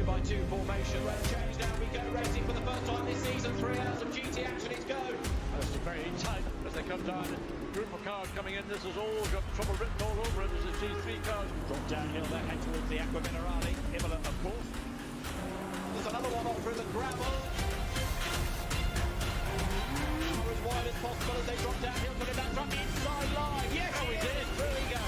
2x2 formation. Well, change now. We go racing for the first time this season. 3 hours of GT action. It's go. It's very tight as they come down. Group of cars coming in. This has all got trouble written all over it. There's a G3 car. Drop downhill there, head towards the Aqua Minerale. Imola, of course. There's another one on through the gravel. As wide as possible as they drop downhill, putting that truck inside line. Yes, we did. Through he goes.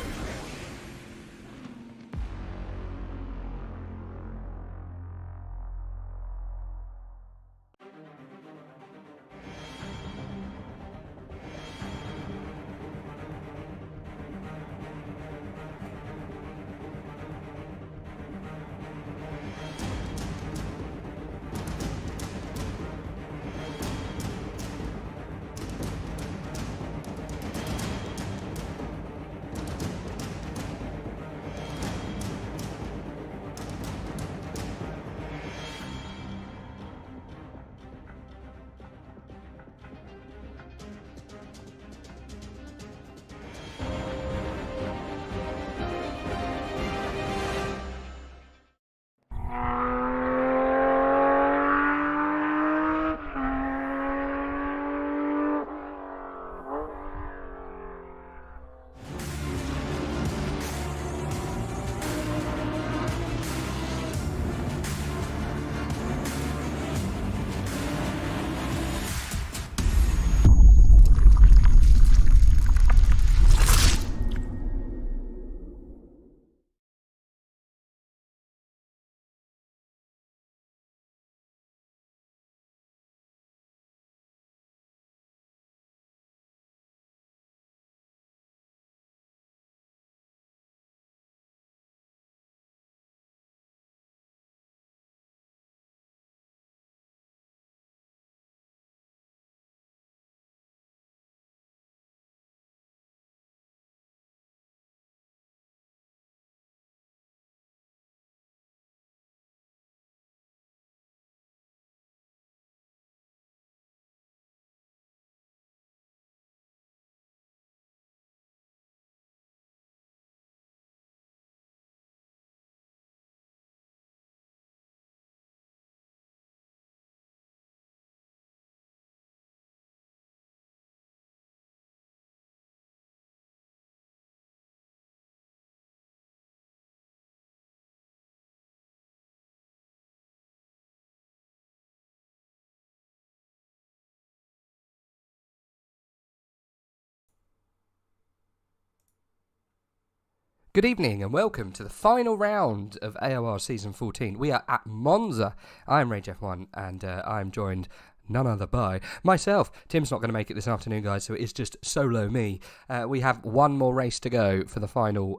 Good evening and welcome to the final round of AOR Season 14. We are at Monza. I'm RageF1 and I'm joined none other by myself. Tim's not going to make it this afternoon, guys, so it is just solo me. We have one more race to go for the final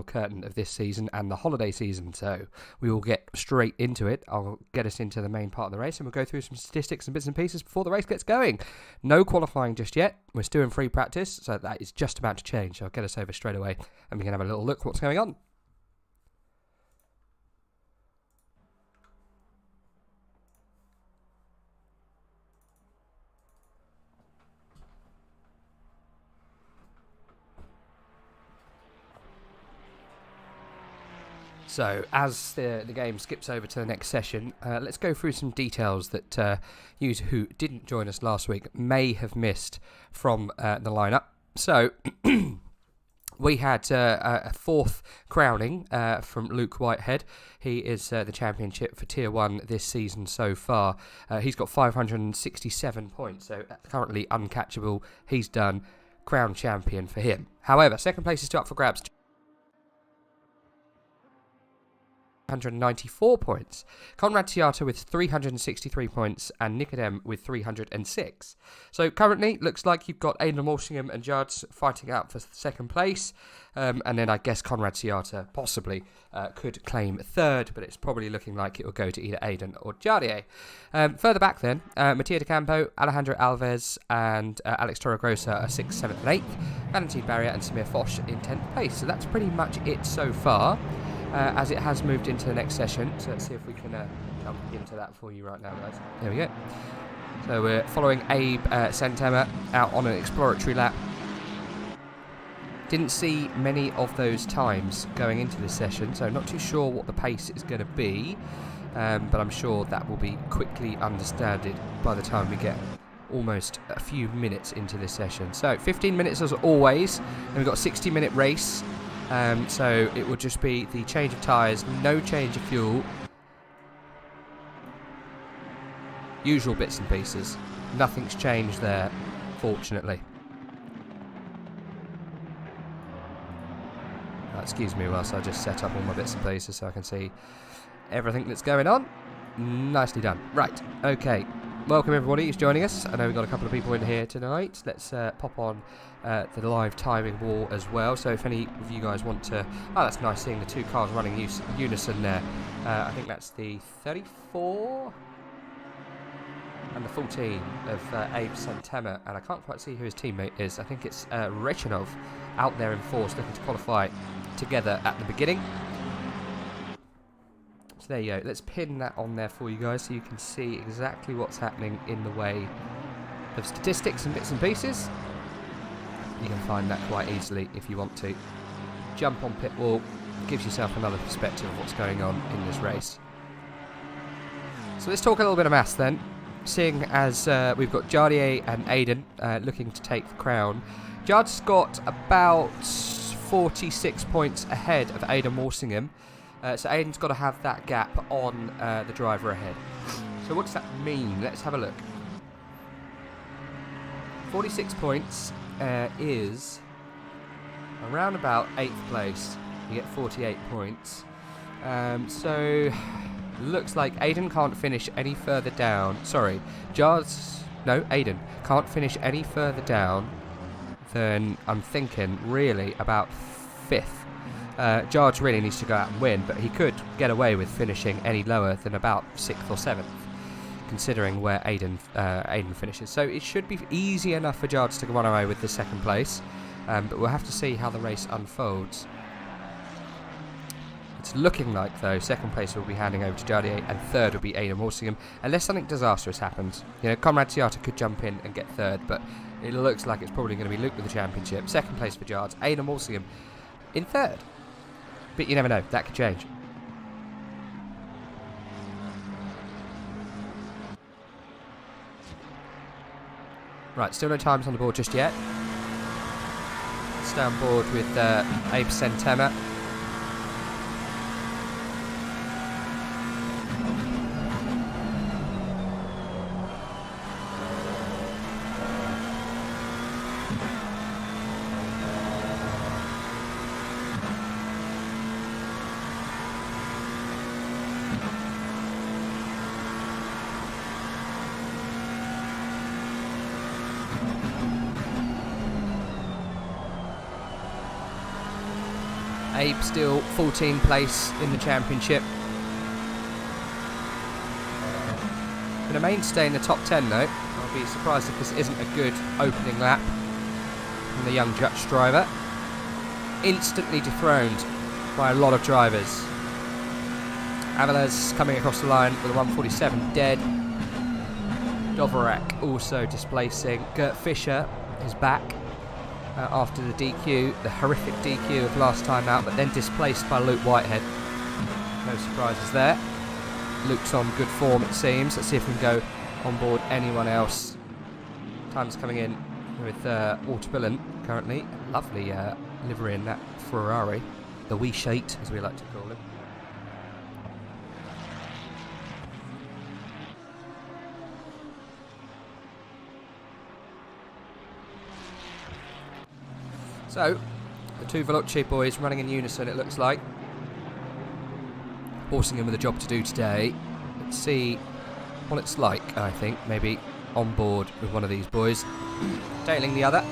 curtain of this season and the holiday season, so we will get straight into it. I'll get us into the main part of the race and we'll go through some statistics and bits and pieces before the race gets going. No qualifying just yet. We're still in free practice, so that is just about to change. So I'll get us over straight away and we can have a little look what's going on. So, as the game skips over to the next session, let's go through some details that you who didn't join us last week may have missed from the lineup. So, we had a fourth crowning from Luke Whitehead. He is the championship for Tier 1 this season so far. He's got 567 points, so currently uncatchable. He's done. Crown champion for him. However, second place is still up for grabs. 194 points. Conrad Tiata with 363 points and Nicodem with 306. So currently looks like you've got Aidan Walshingham and Judds fighting out for second place, and then I guess Conrad Tiata possibly could claim third, but it's probably looking like it will go to either Aidan or Jardier. Further back then, Mattia De Campo, Alejandro Alves and Alex Torregrossa are 6th, 7th and 8th. Valentine Barrier and Samir Foch in 10th place. So that's pretty much it so far. As it has moved into the next session. So let's see if we can jump into that for you right now, guys. There we go. So we're following Abe Santema out on an exploratory lap. Didn't see many of those times going into this session, so not too sure what the pace is going to be, but I'm sure that will be quickly understood by the time we get almost a few minutes into this session. So 15 minutes as always, and we've got a 60-minute race, so it will just be the change of tyres, no change of fuel, usual bits and pieces. Nothing's changed there, fortunately. Excuse me whilst I just set up all my bits and pieces so I can see everything that's going on. Nicely done. Right, okay. Welcome everybody who's joining us. I know we've got a couple of people in here tonight. Let's pop on the live timing wall as well. So if any of you guys want to... Oh, that's nice seeing the two cars running unison there. I think that's the 34 and the 14 of Abe Santema. And I can't quite see who his teammate is. I think it's Rechinov out there in force looking to qualify together at the beginning. So there you go. Let's pin that on there for you guys so you can see exactly what's happening in the way of statistics and bits and pieces. You can find that quite easily if you want to. Jump on pit wall, gives yourself another perspective of what's going on in this race. So let's talk a little bit of maths then. Seeing as we've got Jardier and Aiden looking to take the crown. Jard's got about 46 points ahead of Aidan Walsingham. So Aidan's got to have that gap on the driver ahead. So what does that mean? Let's have a look. 46 points is around about 8th place. You get 48 points. So looks like Aidan can't finish any further down. Sorry, Aidan can't finish any further down than I'm thinking really about 5th. George really needs to go out and win, but he could get away with finishing any lower than about 6th or 7th, considering where Aiden finishes. So it should be easy enough for George to run away with the 2nd place, but we'll have to see how the race unfolds. It's looking like, though, 2nd place will be handing over to Jardier and 3rd will be Aidan Walsingham, unless something disastrous happens. You know, Conrad Tiata could jump in and get 3rd, but it looks like it's probably going to be Luke with the championship. 2nd place for Jards, Aidan Walsingham in 3rd. But you never know, that could change. Right, still no times on the board just yet. Stay on board with Abe Santema. Abe still 14th place in the championship. Been a mainstay in the top 10 though. I'll be surprised if this isn't a good opening lap from the young Dutch driver. Instantly dethroned by a lot of drivers. Aviles coming across the line with a 147 dead. Dvorak also displacing. Gert Fischer is back. After the DQ, the horrific DQ of last time out, but then displaced by Luke Whitehead. No surprises there. Luke's on good form, it seems. Let's see if we can go on board anyone else. Time's coming in with Waterbillen currently. Lovely livery in that Ferrari. The wee sheet, as we like to call him. So, the two Veloce boys running in unison, it looks like. Walsingham with a job to do today. Let's see what it's like, I think. Maybe on board with one of these boys. Tailing the other.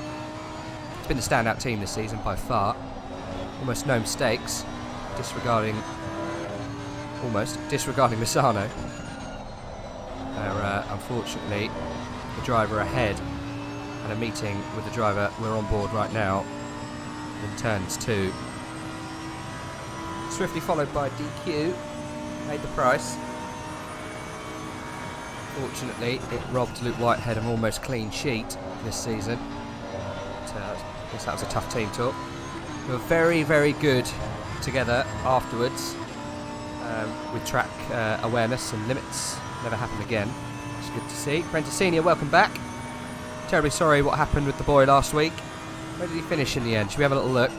It's been the standout team this season by far. Almost no mistakes. Disregarding Misano. Where, unfortunately, the driver ahead had a meeting with the driver we're on board right now. In turns 2. Swiftly followed by DQ. Paid the price. Fortunately, it robbed Luke Whitehead of an almost clean sheet this season. But, I guess that was a tough team talk. who are very, very good together afterwards with track awareness and limits. Never happened again. It's good to see. Brenta Senior, welcome back. Terribly sorry what happened with the boy last week. Where did he finish in the end? Should we have a little look?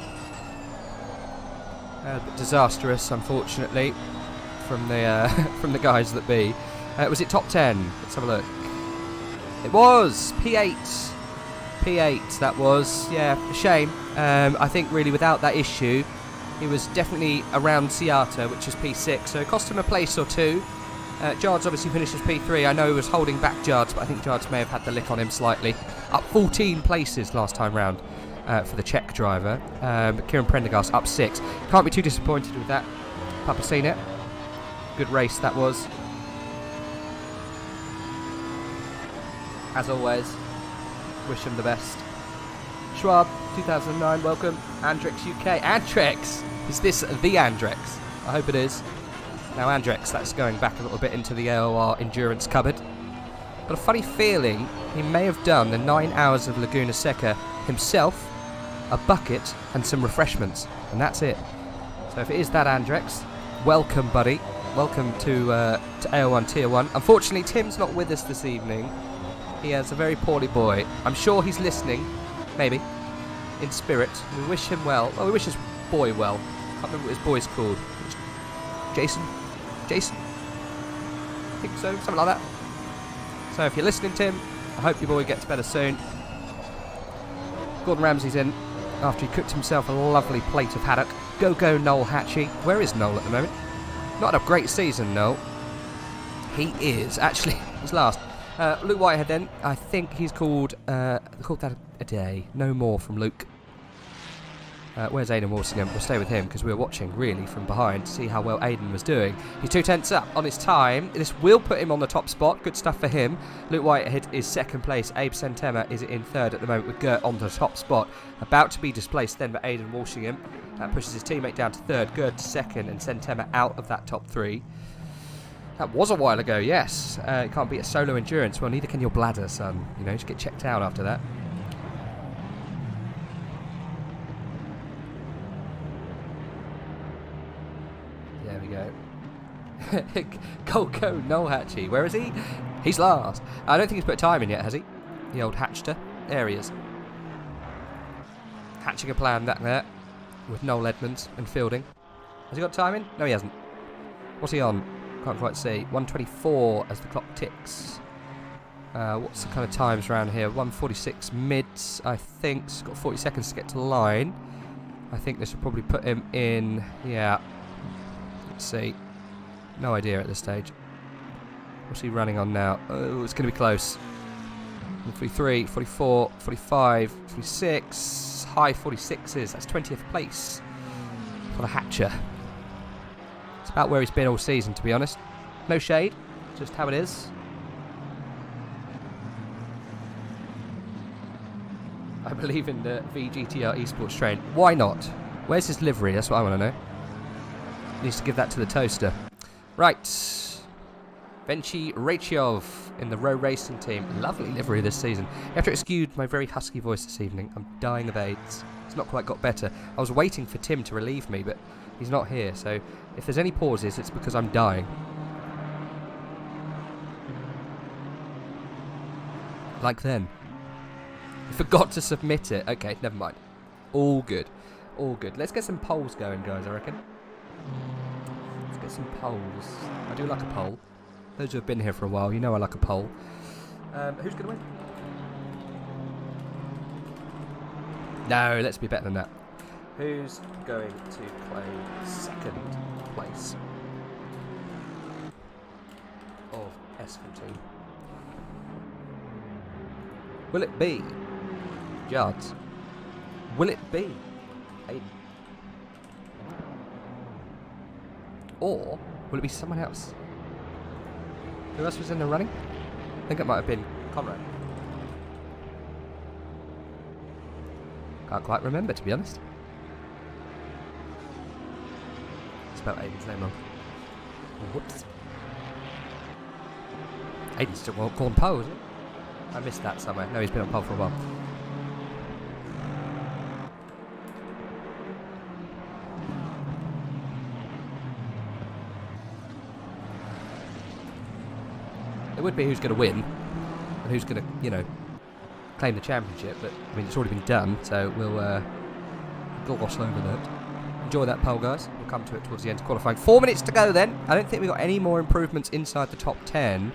A bit disastrous, unfortunately, from the from the guys that be. Was it top 10? Let's have a look. It was P8. P8. That was, yeah, a shame. I think really without that issue, he was definitely around Seata, which is P6. So it cost him a place or two. Jards obviously finished as P3. I know he was holding back Jards, but I think Jards may have had the lick on him slightly. Up 14 places last time round. For the Czech driver. Kieran Prendergast up 6. Can't be too disappointed with that. Papa seen it. Good race that was. As always, wish him the best. Schwab, 2009, welcome. Andrex UK. Andrex! Is this the Andrex? I hope it is. Now Andrex, that's going back a little bit into the AOR endurance cupboard. Got a funny feeling he may have done the 9 hours of Laguna Seca himself, a bucket and some refreshments, and that's it. So if it is that Andrex, welcome buddy, welcome to AO1 Tier 1. Unfortunately Tim's not with us this evening. He has a very poorly boy. I'm sure he's listening, maybe, in spirit. We wish him well. Well, we wish his boy well. Can't remember what his boy's called. Jason? I think so, something like that. So if you're listening, Tim, I hope your boy gets better soon. Gordon Ramsay's in after he cooked himself a lovely plate of haddock. Go Noel Hatchie. Where is Noel at the moment? Not a great season, Noel. He is. Actually, he's last. Luke Whitehead then. I think he's called that a day. No more from Luke. Where's Aidan Walsingham? We'll stay with him because we were watching really from behind to see how well Aidan was doing. He's 2/10 up on his time. This will put him on the top spot. Good stuff for him. Luke Whitehead is second place. Abe Santema is in third at the moment with Gert on the top spot. About to be displaced then by Aidan Walsingham. That pushes his teammate down to third. Gert to second and Santema out of that top 3. That was a while ago, yes. You can't beat a solo endurance. Well, neither can your bladder, son. You know, just get checked out after that. There we go. Go, Noel Hatchie. Where is he? He's last. I don't think he's put time in yet, has he? The old Hatchster. There he is. Hatching a plan back there with Noel Edmonds and Fielding. Has he got time in? No, he hasn't. What's he on? Can't quite see. 1:24 as the clock ticks. What's the kind of times around here? 1:46 mids, I think. He's got 40 seconds to get to the line. I think this will probably put him in. Yeah. Let's see. No idea at this stage. What's he running on now? Oh, it's going to be close. 43, 44, 45, 46. High 46s. That's 20th place for the Hatcher. It's about where he's been all season, to be honest. No shade, just how it is. I believe in the VGTR esports train. Why not? Where's his livery? That's what I want to know. Needs to give that to the toaster. Right. Venchi Rachov in the Row Racing team. Lovely livery this season. You have to excuse my very husky voice this evening. I'm dying of AIDS. It's not quite got better. I was waiting for Tim to relieve me, but he's not here, so if there's any pauses, it's because I'm dying. Like then. I forgot to submit it. Okay, never mind. All good. All good. Let's get some polls going, guys, I reckon. Let's get some polls. I do like a poll. Those who have been here for a while, you know I like a poll. Who's going to win? No, let's be better than that. Who's going to play second place of S14? Will it be Jards? Will it be Aiden? Or will it be someone else? Who else was in the running? I think it might have been Conrad. Can't quite remember, to be honest. Spelled Aiden's name wrong. Whoops. Aiden's still on pole, isn't it? I missed that somewhere. No, he's been on pole for a while. It would be who's going to win and who's going to, you know, claim the championship. But, I mean, it's already been done, so we'll gloss over that. Enjoy that poll, guys. We'll come to it towards the end of qualifying. 4 minutes to go, then. I don't think we've got any more improvements inside the top 10.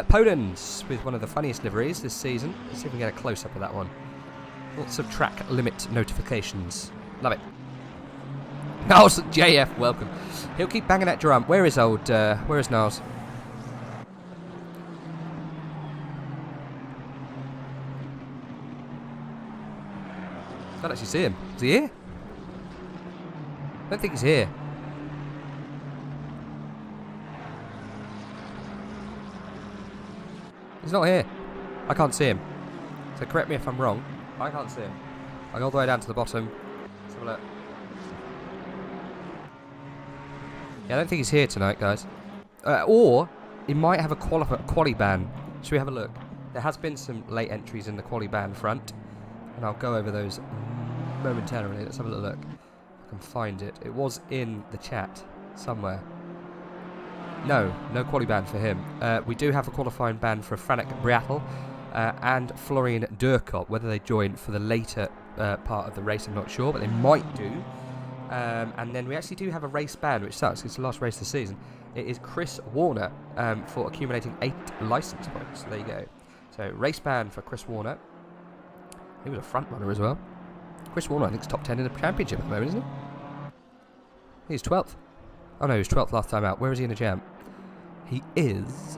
Poland's with one of the funniest liveries this season. Let's see if we can get a close-up of that one. Lots of track limit notifications. Love it. Niles JF, welcome. He'll keep banging that drum. Where is Niles? Can't actually see him. Is he here? I don't think he's here. He's not here. I can't see him. So correct me if I'm wrong. I can't see him. I go all the way down to the bottom. Let's have a look. Yeah, I don't think he's here tonight, guys. Or he might have a quali ban. Should we have a look? There has been some late entries in the quali ban front, and I'll go over those momentarily. Let's have a little look. I can find it. It was in the chat somewhere. No quali ban for him. We do have a qualifying ban for Franek Briatel and Florian Durkop. Whether they join for the later part of the race, I'm not sure, but they might do. And then we actually do have a race ban, which sucks. It's the last race of the season. It is Chris Warner for accumulating 8 license points. So there you go. So race ban for Chris Warner. He was a front runner as well. Chris Warner, I think, is top 10 in the championship at the moment, isn't he? He's 12th. Oh no, he was 12th last time out. Where is he in the jam? He is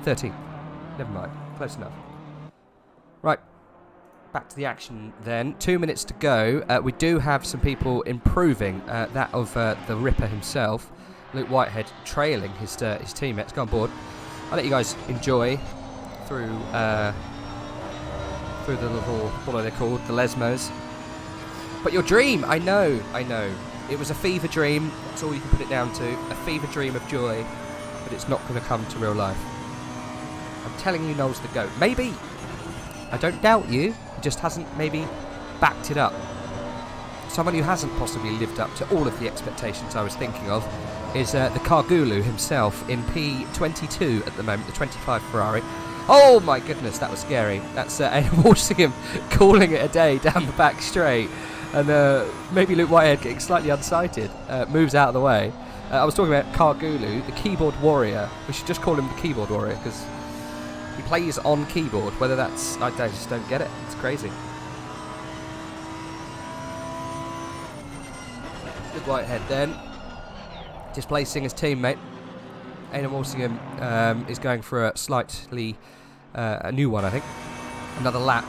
13th. Never mind. Close enough. Right. Back to the action then. 2 minutes to go. We do have some people improving. That of the Ripper himself. Luke Whitehead trailing his teammates. Go on board. I'll let you guys enjoy through the little, what are they called? The Lesmos. But your dream, I know. It was a fever dream. That's all you can put it down to. A fever dream of joy. But it's not going to come to real life. I'm telling you, Noel's the GOAT. Maybe. I don't doubt you. He just hasn't maybe backed it up. Someone who hasn't possibly lived up to all of the expectations I was thinking of is the Cargulu himself in P22 at the moment, the 25 Ferrari. Oh my goodness, that was scary. That's Adam Walsingham calling it a day down the back straight. And maybe Luke Whitehead getting slightly unsighted. Moves out of the way. I was talking about Cargulu, the keyboard warrior. We should just call him the keyboard warrior because he plays on keyboard. Whether that's... I just don't get it. It's crazy. Luke Whitehead then. Displacing his teammate. Adam Walsingham is going for a slightly... a new one, I think. Another lap.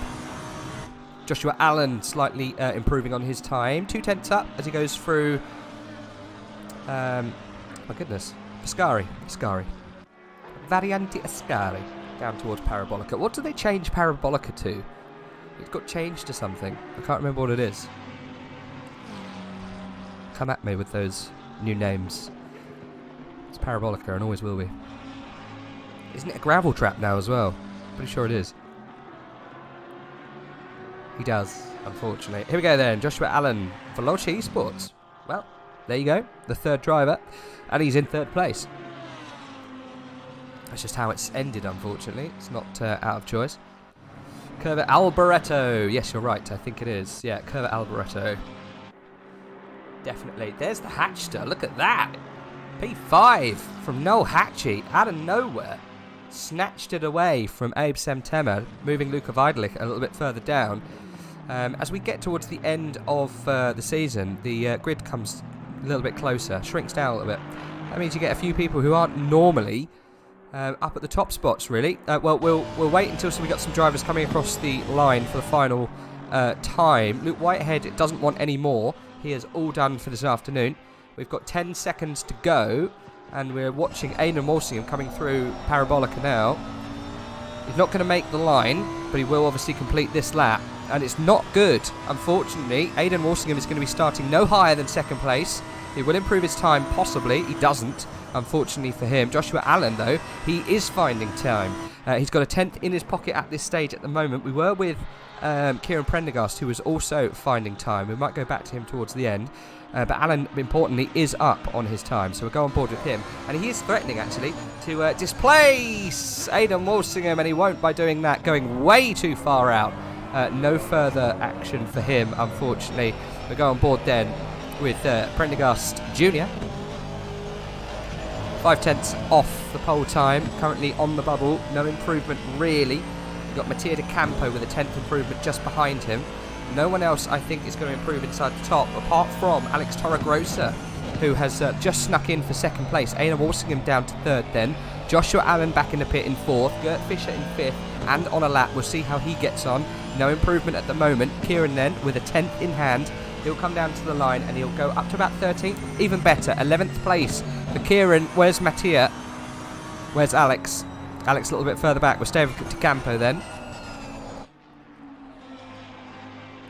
Joshua Allen slightly improving on his time. 2/10 up as he goes through... my goodness. Ascari. Variante Ascari. Down towards Parabolica. What do they change Parabolica to? It got changed to something. I can't remember what it is. Come at me with those new names. It's Parabolica and always will be. Isn't it a gravel trap now as well? Pretty sure it is. He does, unfortunately. Here we go then. Joshua Allen, Veloci Esports. Well, there you go. The third driver. And he's in third place. That's just how it's ended, unfortunately. It's not out of choice. Curva Alboreto. Yes, you're right. I think it is. Yeah, Curva Alboreto. Definitely. There's the Hatchster. Look at that. P5 from Noel Hatchie out of nowhere. Snatched it away from Abe Semtema, moving Luka Vidalik a little bit further down. As we get towards the end of the season, the grid comes a little bit closer, shrinks down a little bit. That means you get a few people who aren't normally up at the top spots, really. Well, we'll wait until we got some drivers coming across the line for the final time. Luke Whitehead doesn't want any more. He is all done for this afternoon. We've got 10 seconds to go. And we're watching Aidan Walsingham coming through Parabolica now. He's not going to make the line, but he will obviously complete this lap. And it's not good, unfortunately. Aidan Walsingham is going to be starting no higher than second place. He will improve his time, possibly. He doesn't, unfortunately for him. Joshua Allen, though, he is finding time. He's got a 10th in his pocket at this stage at the moment. We were with Kieran Prendergast, who was also finding time. We might go back to him towards the end. But Alan, importantly, is up on his time, so we'll go on board with him. And he is threatening, actually, to displace Aidan Walsingham, and he won't by doing that, going way too far out. No further action for him, unfortunately. We'll go on board then with Prendergast Jr. 5/10 off the pole time, currently on the bubble. No improvement, really. We've got Mattia De Campo with a 10th improvement just behind him. No one else, I think, is going to improve inside the top, apart from Alex Torregrossa, who has just snuck in for second place. Aidan Walsingham down to third then. Joshua Allen back in the pit in fourth. Gert Fischer in fifth and on a lap. We'll see how he gets on. No improvement at the moment. Kieran then with a 10th in hand. He'll come down to the line and he'll go up to about 13th. Even better, 11th place for Kieran. Where's Mattia? Where's Alex? Alex a little bit further back. We'll stay with De Campo then.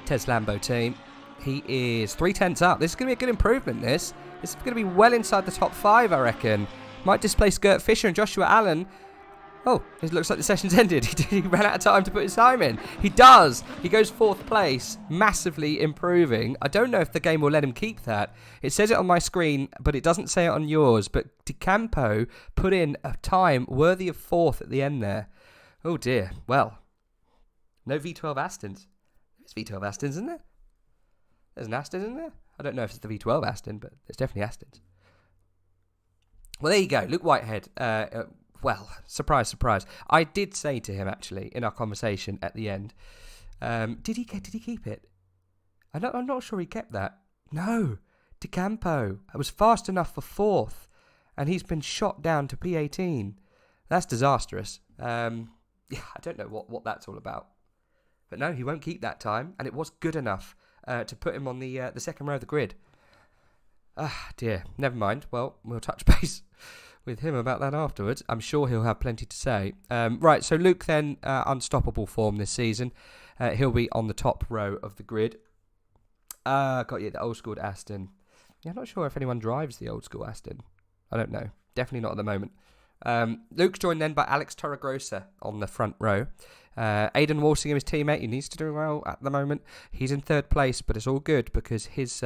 Tes Lambo team. He is 3/10 up. This is going to be a good improvement, this. This is going to be well inside the top 5, I reckon. Might displace Gert Fischer and Joshua Allen. Oh, it looks like the session's ended. He ran out of time to put his time in. He does. He goes 4th place, massively improving. I don't know if the game will let him keep that. It says it on my screen, but it doesn't say it on yours. But De Campo put in a time worthy of 4th at the end there. Oh dear. Well, no V12 Astons. There's V12 Astons, isn't there? There's an Aston, isn't there? I don't know if it's the V12 Aston, but there's definitely Astons. Well, there you go. Luke Whitehead. Well, surprise, surprise. I did say to him, actually, in our conversation at the end, did he keep it? I'm not sure he kept that. No. De Campo. I was fast enough for 4th, and he's been shot down to P18. That's disastrous. Yeah, I don't know what that's all about. But no, he won't keep that time, and it was good enough to put him on the second row of the grid. Ah, dear. Never mind. Well, we'll touch base with him about that afterwards. I'm sure he'll have plenty to say. Right, so Luke then, unstoppable form this season. He'll be on the top row of the grid. Got you, the old school Aston. Yeah, I'm not sure if anyone drives the old school Aston. I don't know. Definitely not at the moment. Luke's joined then by Alex Torregrossa on the front row. Aidan Walsingham, his teammate, he needs to do well at the moment. He's in 3rd place, but it's all good because his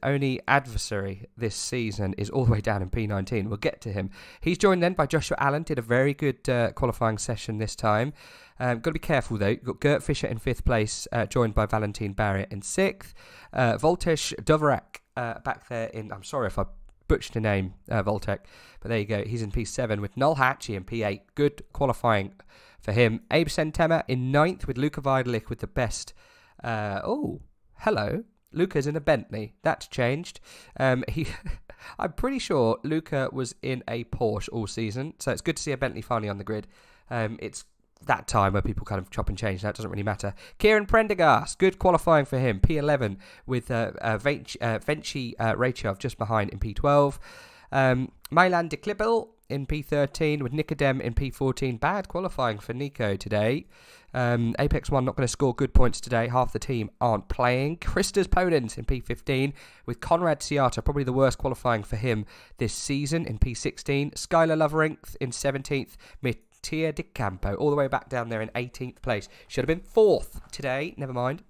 only adversary this season is all the way down in P19. We'll get to him. He's joined then by Joshua Allen. Did a very good qualifying session this time. Got to be careful though. You've got Gert Fischer in 5th place, joined by Valentin Barrier in 6th. Voltesh Dovrak back there in, I'm sorry if I butchered the name, Voltek, but there you go. He's in P7 with Noel Hatchie in P8. Good qualifying for him. Abe Sentema in 9th with Luca Vidalik with the best. Oh, hello. Luca's in a Bentley. That's changed. I'm pretty sure Luca was in a Porsche all season, so it's good to see a Bentley finally on the grid. It's that time where people kind of chop and change. That doesn't really matter. Kieran Prendergast, good qualifying for him. P11 with Venci Rachel just behind in P12. Milan de Klippel in P13 with Nicodem in P14. Bad qualifying for Nico today. Apex 1 not going to score good points today. Half the team aren't playing. Christos Ponens in P15 with Conrad Ciata, probably the worst qualifying for him this season in P16. Skylar Loverinth in 17th. Mattia De Campo all the way back down there in 18th place. Should have been 4th today. Never mind.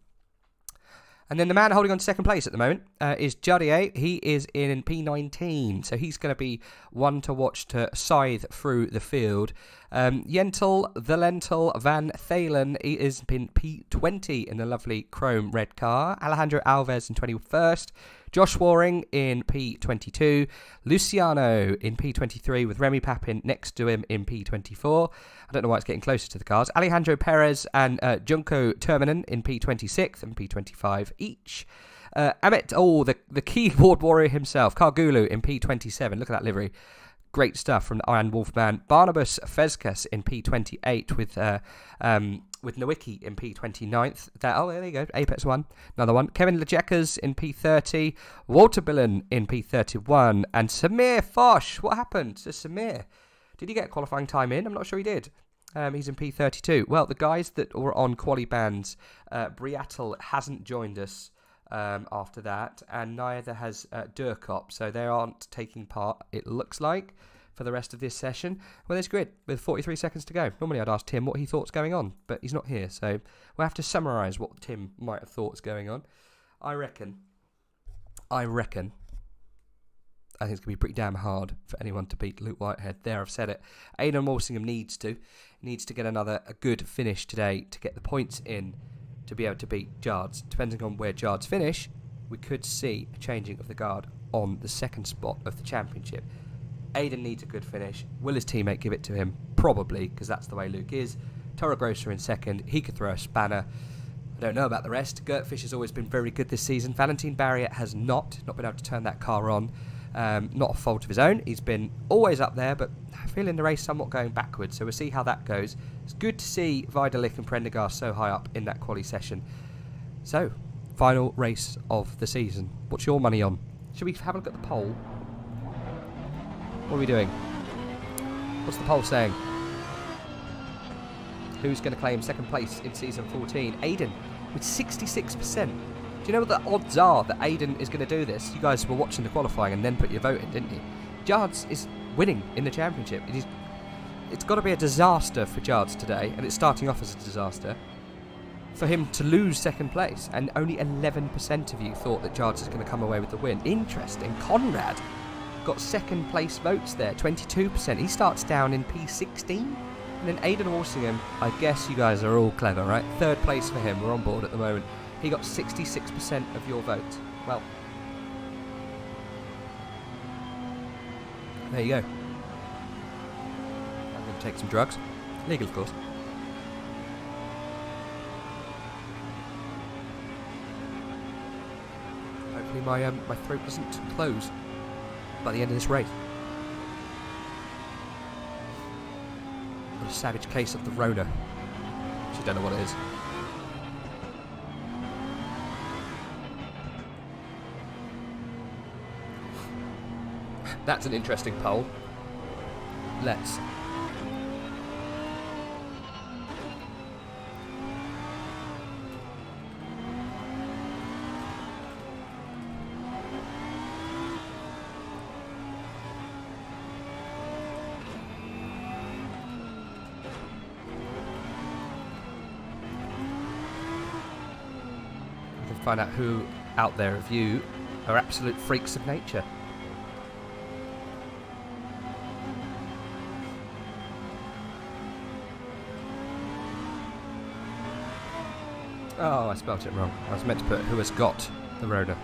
And then the man holding on to second place at the moment is Jardier. He is in P19, so he's going to be one to watch to scythe through the field. Yentel, the Lentil, Van Thalen, he is in P20 in the lovely chrome red car. Alejandro Alves in 21st. Josh Waring in P22. Luciano in P23 with Remy Papin next to him in P24. I don't know why it's getting closer to the cars. Alejandro Perez and Junko Terminen in P26 and P25 each. Amit, the keyboard warrior himself, Kargulu in P27. Look at that livery. Great stuff from the Iron Wolfman. Barnabas Fezkas in P28 with Nowicki in P29th. There you go. Apex 1. Another one. Kevin Lejekas in P30. Walter Billen in P31. And Samir Fosh. What happened to Samir? Did he get qualifying time in? I'm not sure he did. He's in P32. Well, the guys that were on quali bands, Briatel hasn't joined us after that, and neither has Durkop, so they aren't taking part, it looks like, for the rest of this session. Well, there's grid with 43 seconds to go. Normally I'd ask Tim what he thought's going on, but he's not here, so we'll have to summarise what Tim might have thought's going on. I reckon I reckon, I think it's going to be pretty damn hard for anyone to beat Luke Whitehead. There, I've said it. Aidan Walsingham needs to get a good finish today to get the points in to be able to beat Jards. Depending on where Jards finish, we could see a changing of the guard on the second spot of the championship. Aidan needs a good finish. Will his teammate give it to him? Probably, because that's the way Luke is. Toro Grosser in second. He could throw a spanner. I don't know about the rest. Gert Fish has always been very good this season. Valentin Barrier has not been able to turn that car on. Not a fault of his own. He's been always up there, but I feel in the race somewhat going backwards. So we'll see how that goes. It's good to see Vidalik and Prendergast so high up in that quali session. So, final race of the season. What's your money on? Should we have a look at the poll? What are we doing? What's the poll saying? Who's going to claim second place in season 14? Aidan with 66%. Do you know what the odds are that Aidan is going to do this? You guys were watching the qualifying and then put your vote in, didn't you? Jards is winning in the championship. It's got to be a disaster for Jards today, and it's starting off as a disaster, for him to lose second place. And only 11% of you thought that Jards is going to come away with the win. Interesting. Conrad got second place votes there, 22%. He starts down in P16. And then Aidan Walsingham, I guess you guys are all clever, right? Third place for him. We're on board at the moment. He got 66% of your vote. Well, there you go. I'm going to take some drugs. Legal, of course. Hopefully my throat doesn't close by the end of this race. Got a savage case of the Rona, which I don't know what it is. That's an interesting poll. Let's. We can find out who out there of you are absolute freaks of nature. Oh, I spelt it wrong. I was meant to put who has got the Rona.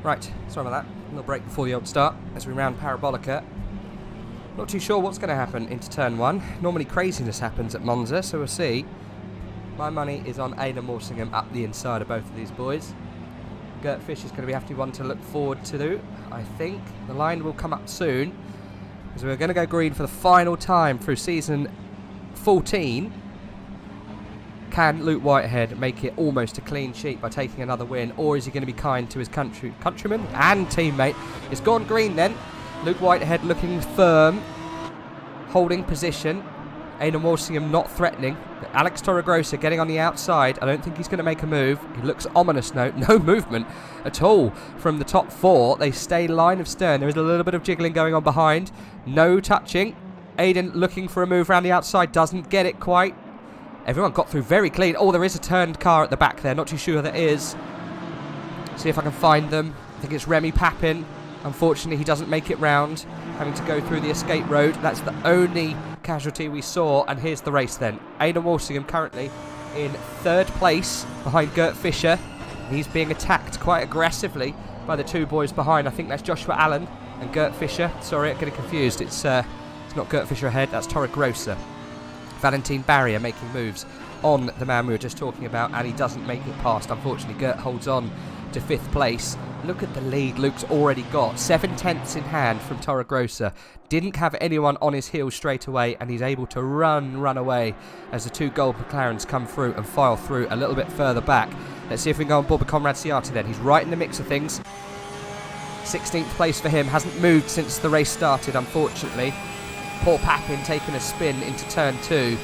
Right, sorry about that. A little break before the old start as we round Parabolica. Not too sure what's going to happen into turn one. Normally craziness happens at Monza, so we'll see. My money is on Aidan Walsingham up the inside of both of these boys. Gert Fish is going to have to be one to look forward to, I think. The line will come up soon, as we're going to go green for the final time through season 14. Can Luke Whitehead make it almost a clean sheet by taking another win, or is he going to be kind to his countryman and teammate? It's gone green then. Luke Whitehead looking firm, holding position. Aidan Walsingham not threatening. Alex Torregrossa getting on the outside. I don't think he's going to make a move. He looks ominous now. No movement at all from the top 4. They stay line of stern. There is a little bit of jiggling going on behind. No touching. Aidan looking for a move around the outside. Doesn't get it quite. Everyone got through very clean. Oh, there is a turned car at the back there. Not too sure who that is. See if I can find them. I think it's Remy Papin. Unfortunately, he doesn't make it round, having to go through the escape road. That's the only casualty we saw, and here's the race then. Aidan Walsingham currently in 3rd place behind Gert Fischer. He's being attacked quite aggressively by the 2 boys behind. I think that's Joshua Allen and Gert Fischer. Sorry, I'm getting confused. It's not Gert Fischer ahead, that's Torregrossa. Valentin Barrier making moves on the man we were just talking about, and he doesn't make it past. Unfortunately, Gert holds on to 5th place. Look at the lead Luke's already got. 7/10 in hand from Torregrossa. Didn't have anyone on his heels straight away, and he's able to run away as the 2 gold McLarens come through and file through a little bit further back. Let's see if we can go on board with Conrad Ciata then. He's right in the mix of things. 16th place for him. Hasn't moved since the race started, unfortunately. Paul Papin taking a spin into turn 2.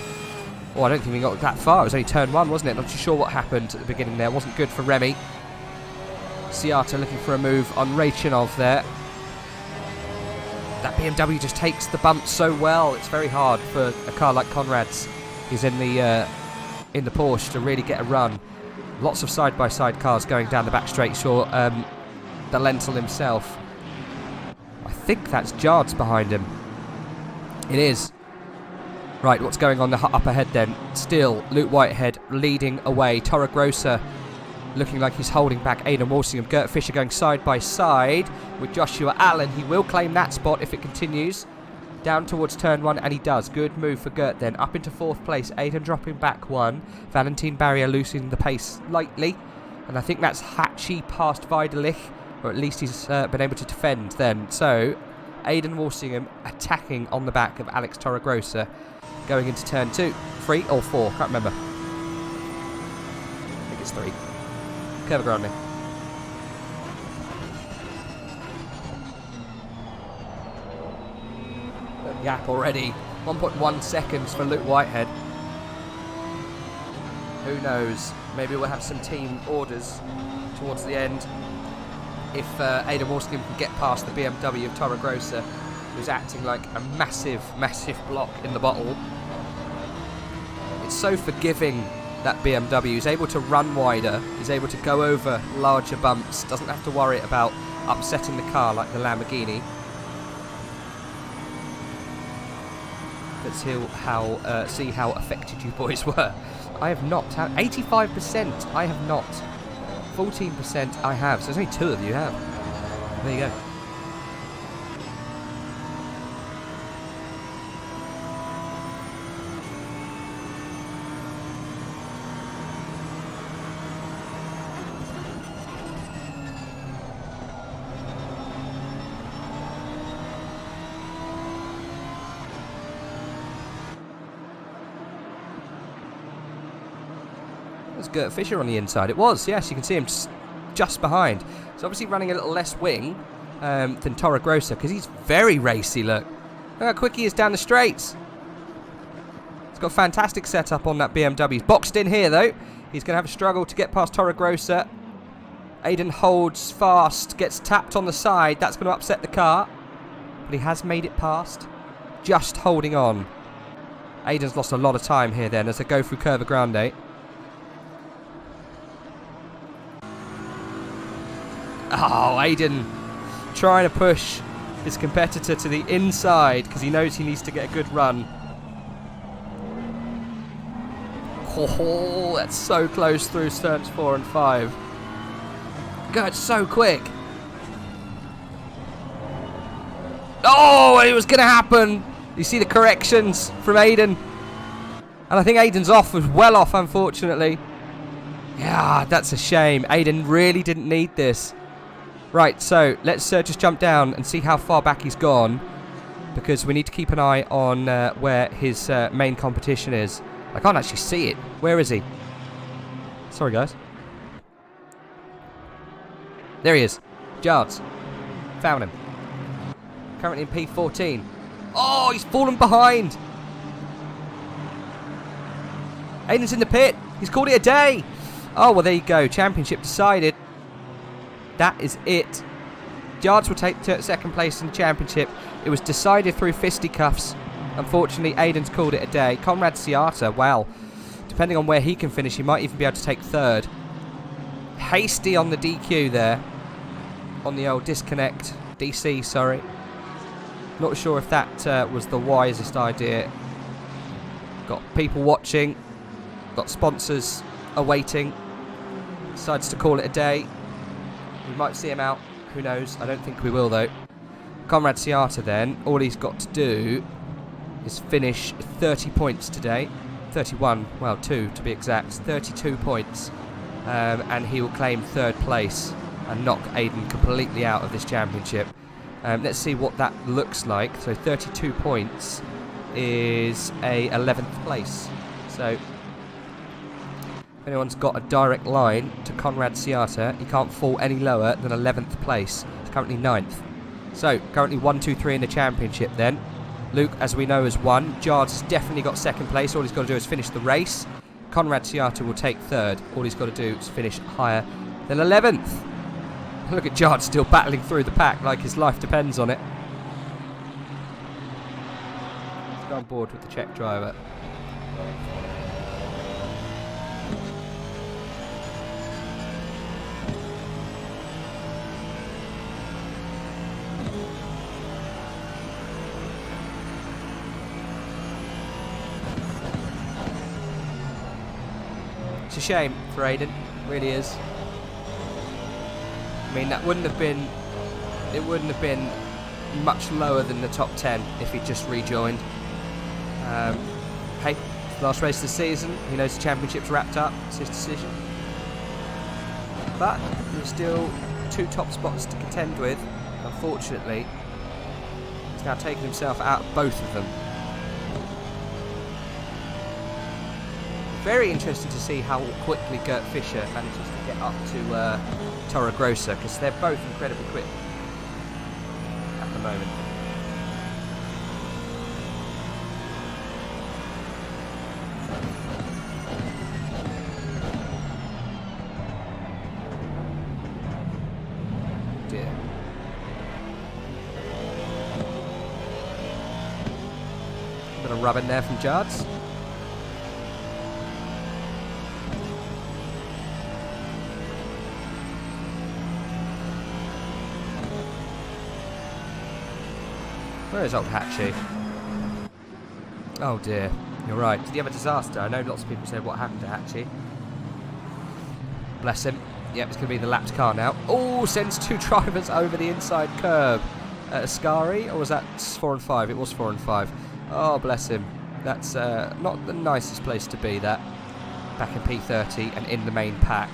Oh, I don't think we got that far. It was only turn 1, wasn't it? Not too sure what happened at the beginning there. Wasn't good for Remy. Ciata looking for a move on Rachinov there. That BMW just takes the bump so well. It's very hard for a car like Conrad's. He's in the Porsche to really get a run. Lots of side-by-side cars going down the back straight. Sure, the Lentil himself. I think that's Jards behind him. It is. Right, what's going on up ahead then? Still, Luke Whitehead leading away. Torregrossa looking like he's holding back Aidan Walsingham. Gert Fischer going side by side with Joshua Allen. He will claim that spot if it continues. Down towards turn 1, and he does. Good move for Gert then. Up into 4th place. Aidan dropping back 1. Valentin Barrier loosening the pace slightly. And I think that's Hatchie past Weidelich. Or at least he's been able to defend then. So, Aidan Walsingham attacking on the back of Alex Torregrossa. Going into turn 2. 3 or 4? Can't remember. I think it's 3. Curva Grande. Gap already. 1.1 seconds for Luke Whitehead. Who knows? Maybe we'll have some team orders towards the end. If Aidan Walsingham can get past the BMW of Torregrossa, who's acting like a massive block in the bottle. It's so forgiving, that BMW. He's able to run wider, he's able to go over larger bumps, doesn't have to worry about upsetting the car like the Lamborghini. Let's see how affected you boys were. I have not. 85% I have not. 14% I have. So there's only 2 of you have. There you go. Gert Fischer on the inside. It was, yes, you can see him just behind. He's obviously running a little less wing than Torregrossa because he's very racy, look. Look how quick he is down the straights. He's got a fantastic setup on that BMW. He's boxed in here, though. He's going to have a struggle to get past Torregrossa. Aidan holds fast, gets tapped on the side. That's going to upset the car. But he has made it past. Just holding on. Aidan's lost a lot of time here then as they go through Curva Grande. Oh, Aidan trying to push his competitor to the inside because he knows he needs to get a good run. Oh, that's so close through turns 4 and 5. God, so quick. Oh, it was going to happen. You see the corrections from Aidan. And I think Aidan's off, was well off, unfortunately. Yeah, that's a shame. Aidan really didn't need this. Right, so let's just jump down and see how far back he's gone, because we need to keep an eye on where his main competition is. I can't actually see it. Where is he? Sorry, guys. There he is. Jards. Found him. Currently in P14. Oh, he's fallen behind. Aiden's in the pit. He's called it a day. Oh, well, there you go. Championship decided. That is it. Yards will take second place in the championship. It was decided through fisticuffs. Unfortunately, Aiden's called it a day. Conrad Siata, well, depending on where he can finish, he might even be able to take third. Hasty on the DQ there. On the old disconnect. DC, sorry. Not sure if that was the wisest idea. Got people watching. Got sponsors awaiting. Decides to call it a day. We might see him out. Who knows? I don't think we will, though. Conrad Siata, then, all he's got to do is finish 30 points today. 31, well, 2 to be exact. 32 points. And he will claim third place and knock Aiden completely out of this championship. Let's see what that looks like. So 32 points is a 11th place. So if anyone's got a direct line to Conrad Siata, he can't fall any lower than 11th place. It's currently 9th. So currently 1, 2, 3 in the championship then. Luke, as we know, has won. Jards has definitely got second place. All he's got to do is finish the race. Conrad Siata will take third. All he's got to do is finish higher than 11th. Look at Jards still battling through the pack like his life depends on it. Let's go on board with the Czech driver. It's a shame for Aiden, it really is. I mean, that wouldn't have been, it wouldn't have been much lower than the top 10 if he'd just rejoined. Hey, it's the last race of the season. He knows the championship's wrapped up. It's his decision. But there's still 2 top spots to contend with. Unfortunately, he's now taken himself out of both of them. Very interesting to see how quickly Gert Fischer manages to get up to Toro Grosso, because they're both incredibly quick at the moment. Dear. A bit of rub in there from Jards. Where is old Hatchie? Oh dear, you're right. Did he have a disaster? I know lots of people say what happened to Hatchie. Bless him. Yep, it's going to be the lapped car now. Oh, sends 2 drivers over the inside curb. Ascari, or was that 4 and 5? It was 4 and 5. Oh, bless him. That's not the nicest place to be, that. Back in P30 and in the main pack.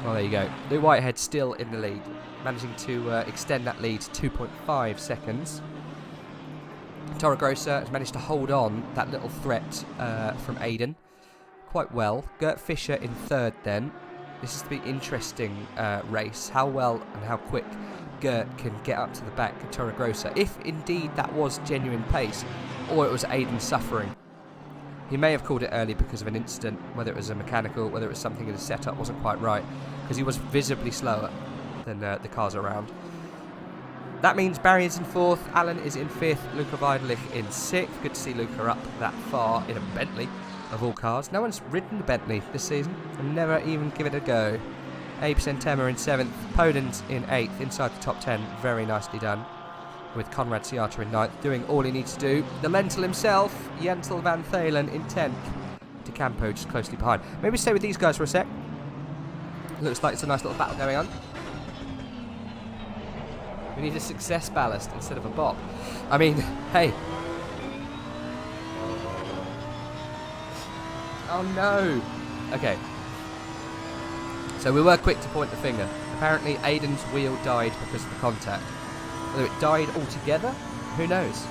Well, there you go. Lou Whitehead still in the lead, managing to extend that lead to 2.5 seconds. Toro Grosso has managed to hold on that little threat from Aiden quite well. Gert Fischer in third then. This is to be interesting race. How well and how quick Gert can get up to the back of Toro Grosso, if indeed that was genuine pace, or it was Aiden suffering. He may have called it early because of an incident, whether it was a mechanical, whether it was something in the setup wasn't quite right, because he was visibly slower than the cars around. That means Barry is in 4th, Alan is in 5th, Luca Weidlich in 6th. Good to see Luca up that far in a Bentley, of all cars. No one's ridden the Bentley this season, and never even give it a go. Abe Santema in 7th, Podens in 8th, inside the top 10, very nicely done. With Conrad Siata in 9th, doing all he needs to do. The Lentil himself, Jensel van Thalen in 10th. De Campo just closely behind. Maybe stay with these guys for a sec. Looks like it's a nice little battle going on. We need a success ballast instead of a bop. I mean, hey. Oh no. Okay. So we were quick to point the finger. Apparently Aiden's wheel died because of the contact. Whether it died altogether, who knows?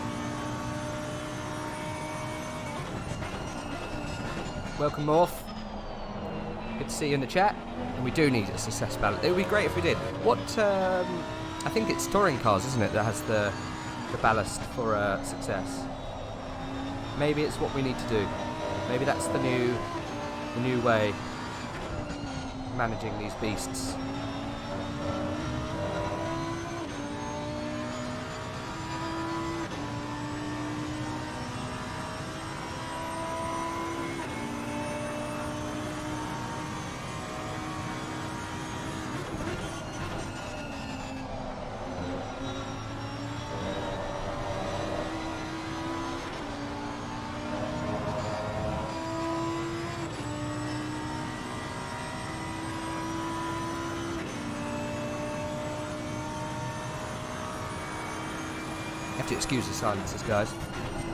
Welcome, Morph. Good to see you in the chat. And we do need a success ballot. It would be great if we did. What, I think it's touring cars, isn't it, that has the ballast for success. Maybe it's what we need to do. Maybe that's the new way of managing these beasts. You have to excuse the silences, guys.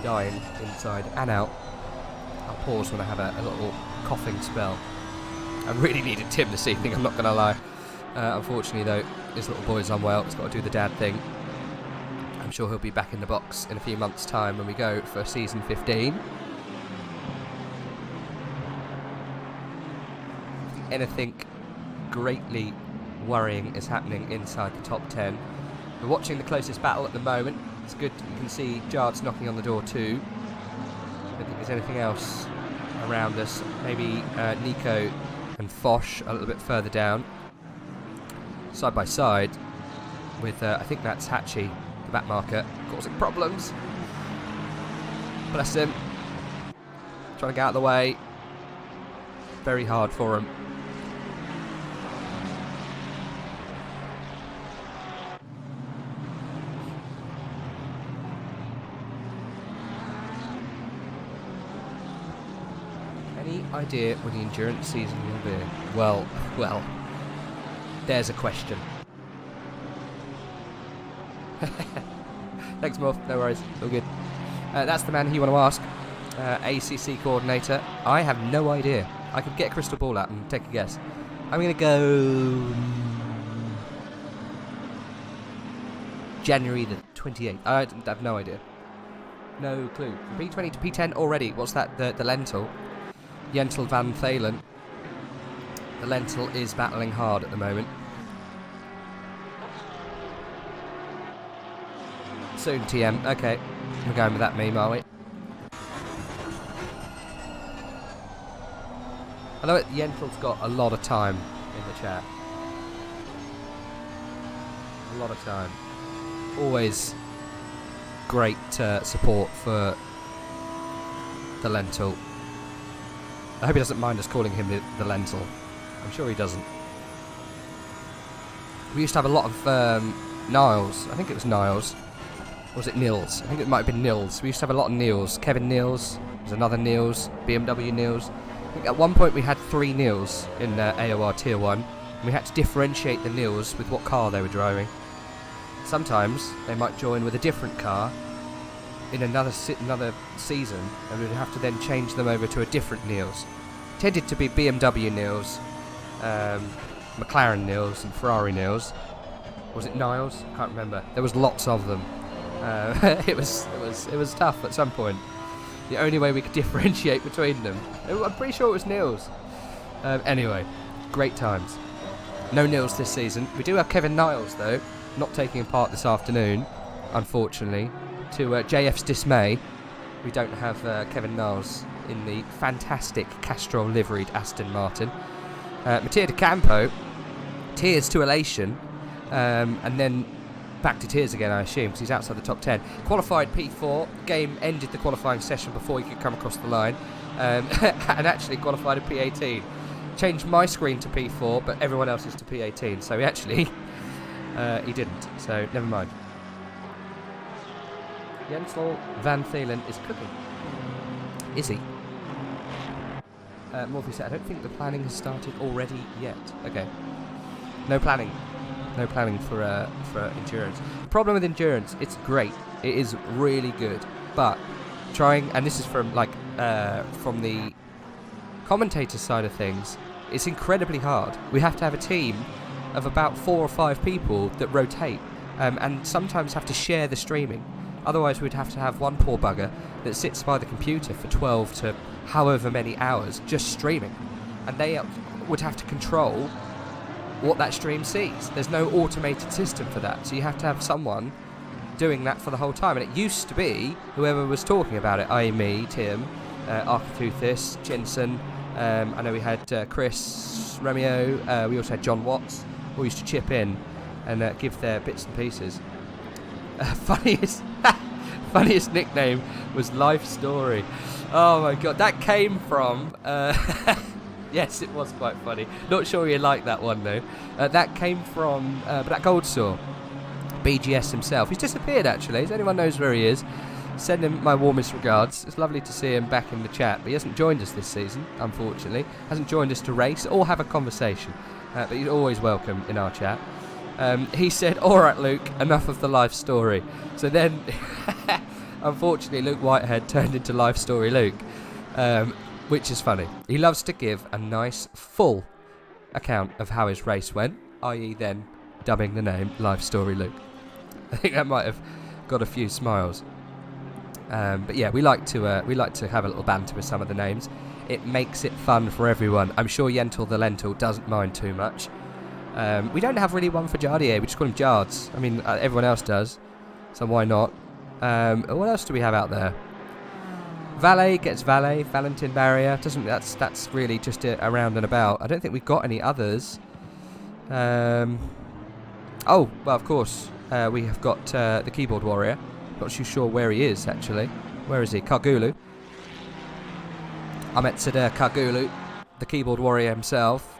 Dying inside and out. I'll pause when I have a little coughing spell. I really needed Tim this evening, I'm not going to lie. Unfortunately, though, his little boy's unwell. He's got to do the dad thing. I'm sure he'll be back in the box in a few months' time when we go for season 15. Anything greatly worrying is happening inside the top 10. We're watching the closest battle at the moment. It's good, you can see Jard's knocking on the door too. I don't think there's anything else around us. Maybe Nico and Foch a little bit further down. Side by side with, I think that's Hatchie, the back marker, causing problems. Bless him. Trying to get out of the way. Very hard for him. Any idea when the endurance season will be? Well, there's a question. Thanks, Morph. No worries. All good. That's the man who you want to ask. ACC coordinator. I have no idea. I could get a crystal ball out and take a guess. I'm going to go January the 28th. I have no idea. No clue. From P20 to P10 already. What's that? The Lentil. Jentel Van Thalen. The Lentil is battling hard at the moment. Soon TM. Okay. We're going with that meme, are we? I know Jentel's got a lot of time in the chat. A lot of time. Always great support for the Lentil. I hope he doesn't mind us calling him the Lentil. I'm sure he doesn't. We used to have a lot of Niles. I think it was Niles. Or was it Nils? I think it might have been Nils. We used to have a lot of Nils. Kevin Nils. There's another Nils. BMW Nils. I think at one point we had 3 Nils in AOR Tier 1. And we had to differentiate the Nils with what car they were driving. Sometimes they might join with a different car in another season, and we'd have to then change them over to a different Nils. Tended to be BMW Nils, McLaren Nils, and Ferrari Nils. Was it Niles? Can't remember. There was lots of them. It was tough at some point. The only way we could differentiate between them. I'm pretty sure it was Nils. Anyway, great times. No Nils this season. We do have Kevin Niles though, not taking part this afternoon, unfortunately. To JF's dismay, we don't have Kevin Niles in the fantastic Castrol liveried Aston Martin. Mattia De Campo, tears to elation, and then back to tears again, I assume, because he's outside the top 10. Qualified P4, game ended the qualifying session before he could come across the line, and actually qualified at P18. Changed my screen to P4, but everyone else is to P18, so he actually, he didn't, so never mind. Jentel Van Thalen is cooking. Is he? Morphy said, I don't think the planning has started already yet. Okay. No planning. No planning for endurance. The problem with endurance, it's great. It is really good. But trying, and this is from from the commentator side of things, it's incredibly hard. We have to have a team of about 4 or 5 people that rotate, and sometimes have to share the streaming. Otherwise, we'd have to have one poor bugger that sits by the computer for 12 to however many hours just streaming. And they would have to control what that stream sees. There's no automated system for that. So you have to have someone doing that for the whole time. And it used to be whoever was talking about it, i.e. me, Tim, Architeuthis, Jensen. I know we had Chris, Romeo. We also had John Watts, who used to chip in and give their bits and pieces. Funniest nickname was Life Story. Oh my god, that came from... yes, it was quite funny. Not sure you like that one though. That came from Black Goldsaw, BGS himself. He's disappeared actually, if anyone knows where he is, send him my warmest regards. It's lovely to see him back in the chat, but he hasn't joined us this season, unfortunately. Hasn't joined us to race or have a conversation, but he's always welcome in our chat. He said, alright Luke, enough of the life story. So then, unfortunately, Luke Whitehead turned into Life Story Luke, which is funny. He loves to give a nice, full account of how his race went, i.e. then dubbing the name Life Story Luke. I think that might have got a few smiles. But yeah, we like to have a little banter with some of the names. It makes it fun for everyone. I'm sure Yentle the Lentil doesn't mind too much. We don't have really one for Jardier, we just call him Jards. I mean, everyone else does, so why not? What else do we have out there? Valet gets Valet, Valentin Barrier. That's really just a round and about. I don't think we've got any others. Oh, well, of course, we have got the Keyboard Warrior. Not too sure where he is, actually. Where is he? Kargulu. Ahmet Sadr Kargulu, the Keyboard Warrior himself.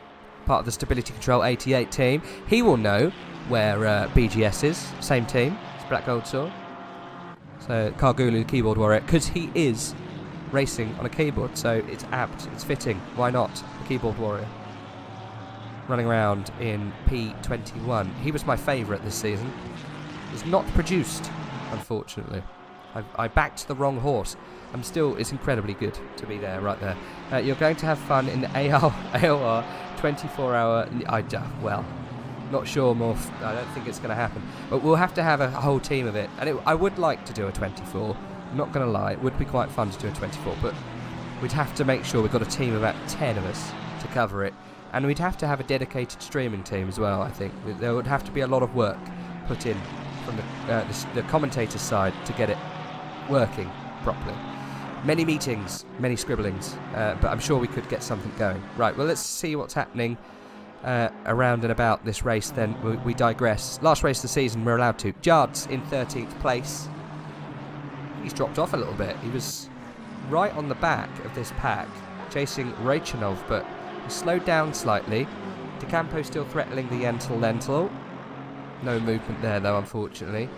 Part of the Stability Control 88 team. He will know where BGS is. Same team. It's Black Gold Saw. So Kargulu, the Keyboard Warrior, because he is racing on a keyboard, so it's apt, it's fitting. Why not? The Keyboard Warrior. Running around in P21. He was my favourite this season. He's not produced, unfortunately. I backed the wrong horse. It's incredibly good to be there, right there. You're going to have fun in the AOR 24-hour... well, not sure more... I don't think it's going to happen. But we'll have to have a whole team of it. And I would like to do a 24. I'm not going to lie. It would be quite fun to do a 24. But we'd have to make sure we've got a team of about 10 of us to cover it. And we'd have to have a dedicated streaming team as well, I think. There would have to be a lot of work put in from the commentator's side to get it working properly. Many meetings, many scribblings, but I'm sure we could get something going. Right, well, let's see what's happening around and about this race then. We digress. Last race of the season, we're allowed to. Jards in 13th place. He's dropped off a little bit. He was right on the back of this pack, chasing Rachanov, but he slowed down slightly. De Campo still threatening the Yentle Lentil. No movement there, though, unfortunately.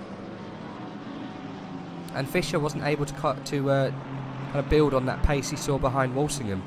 And Fisher wasn't able to kind of build on that pace he saw behind Walsingham.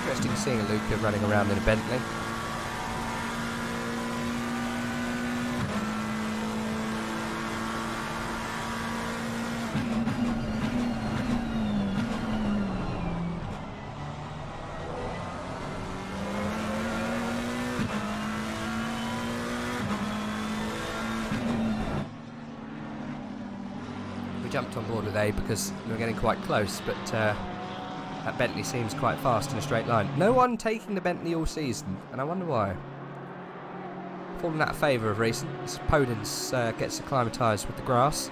Interesting seeing Luca running around in a Bentley. We jumped on board with A because we were getting quite close, but that Bentley seems quite fast in a straight line. No one taking the Bentley all season, and I wonder why. Fallen out of favour of recent. Podens gets acclimatised with the grass.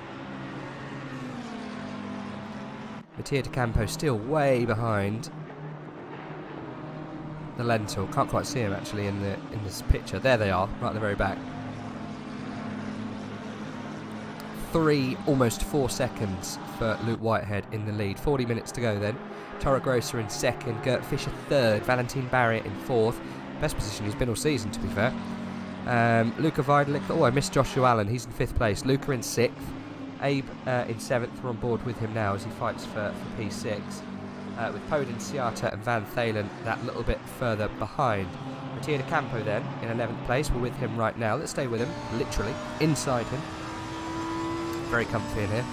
Mattia De Campo still way behind the Lentil. Can't quite see him actually in this picture. There they are, right at the very back. almost 4 seconds for Luke Whitehead in the lead. 40 minutes to go then. Toro Grossa in second, Gert Fischer third, Valentin Barrier in fourth. Best position he's been all season, to be fair. Luca Vidalik, oh, I missed Joshua Allen, he's in 5th place. Luca in 6th, Abe in 7th. We're on board with him now as he fights for P6. With Podin, Ciata and Van Thalen that little bit further behind. Mattia De Campo then in 11th place. We're with him right now. Let's stay with him, literally, inside him. Very comfy in here.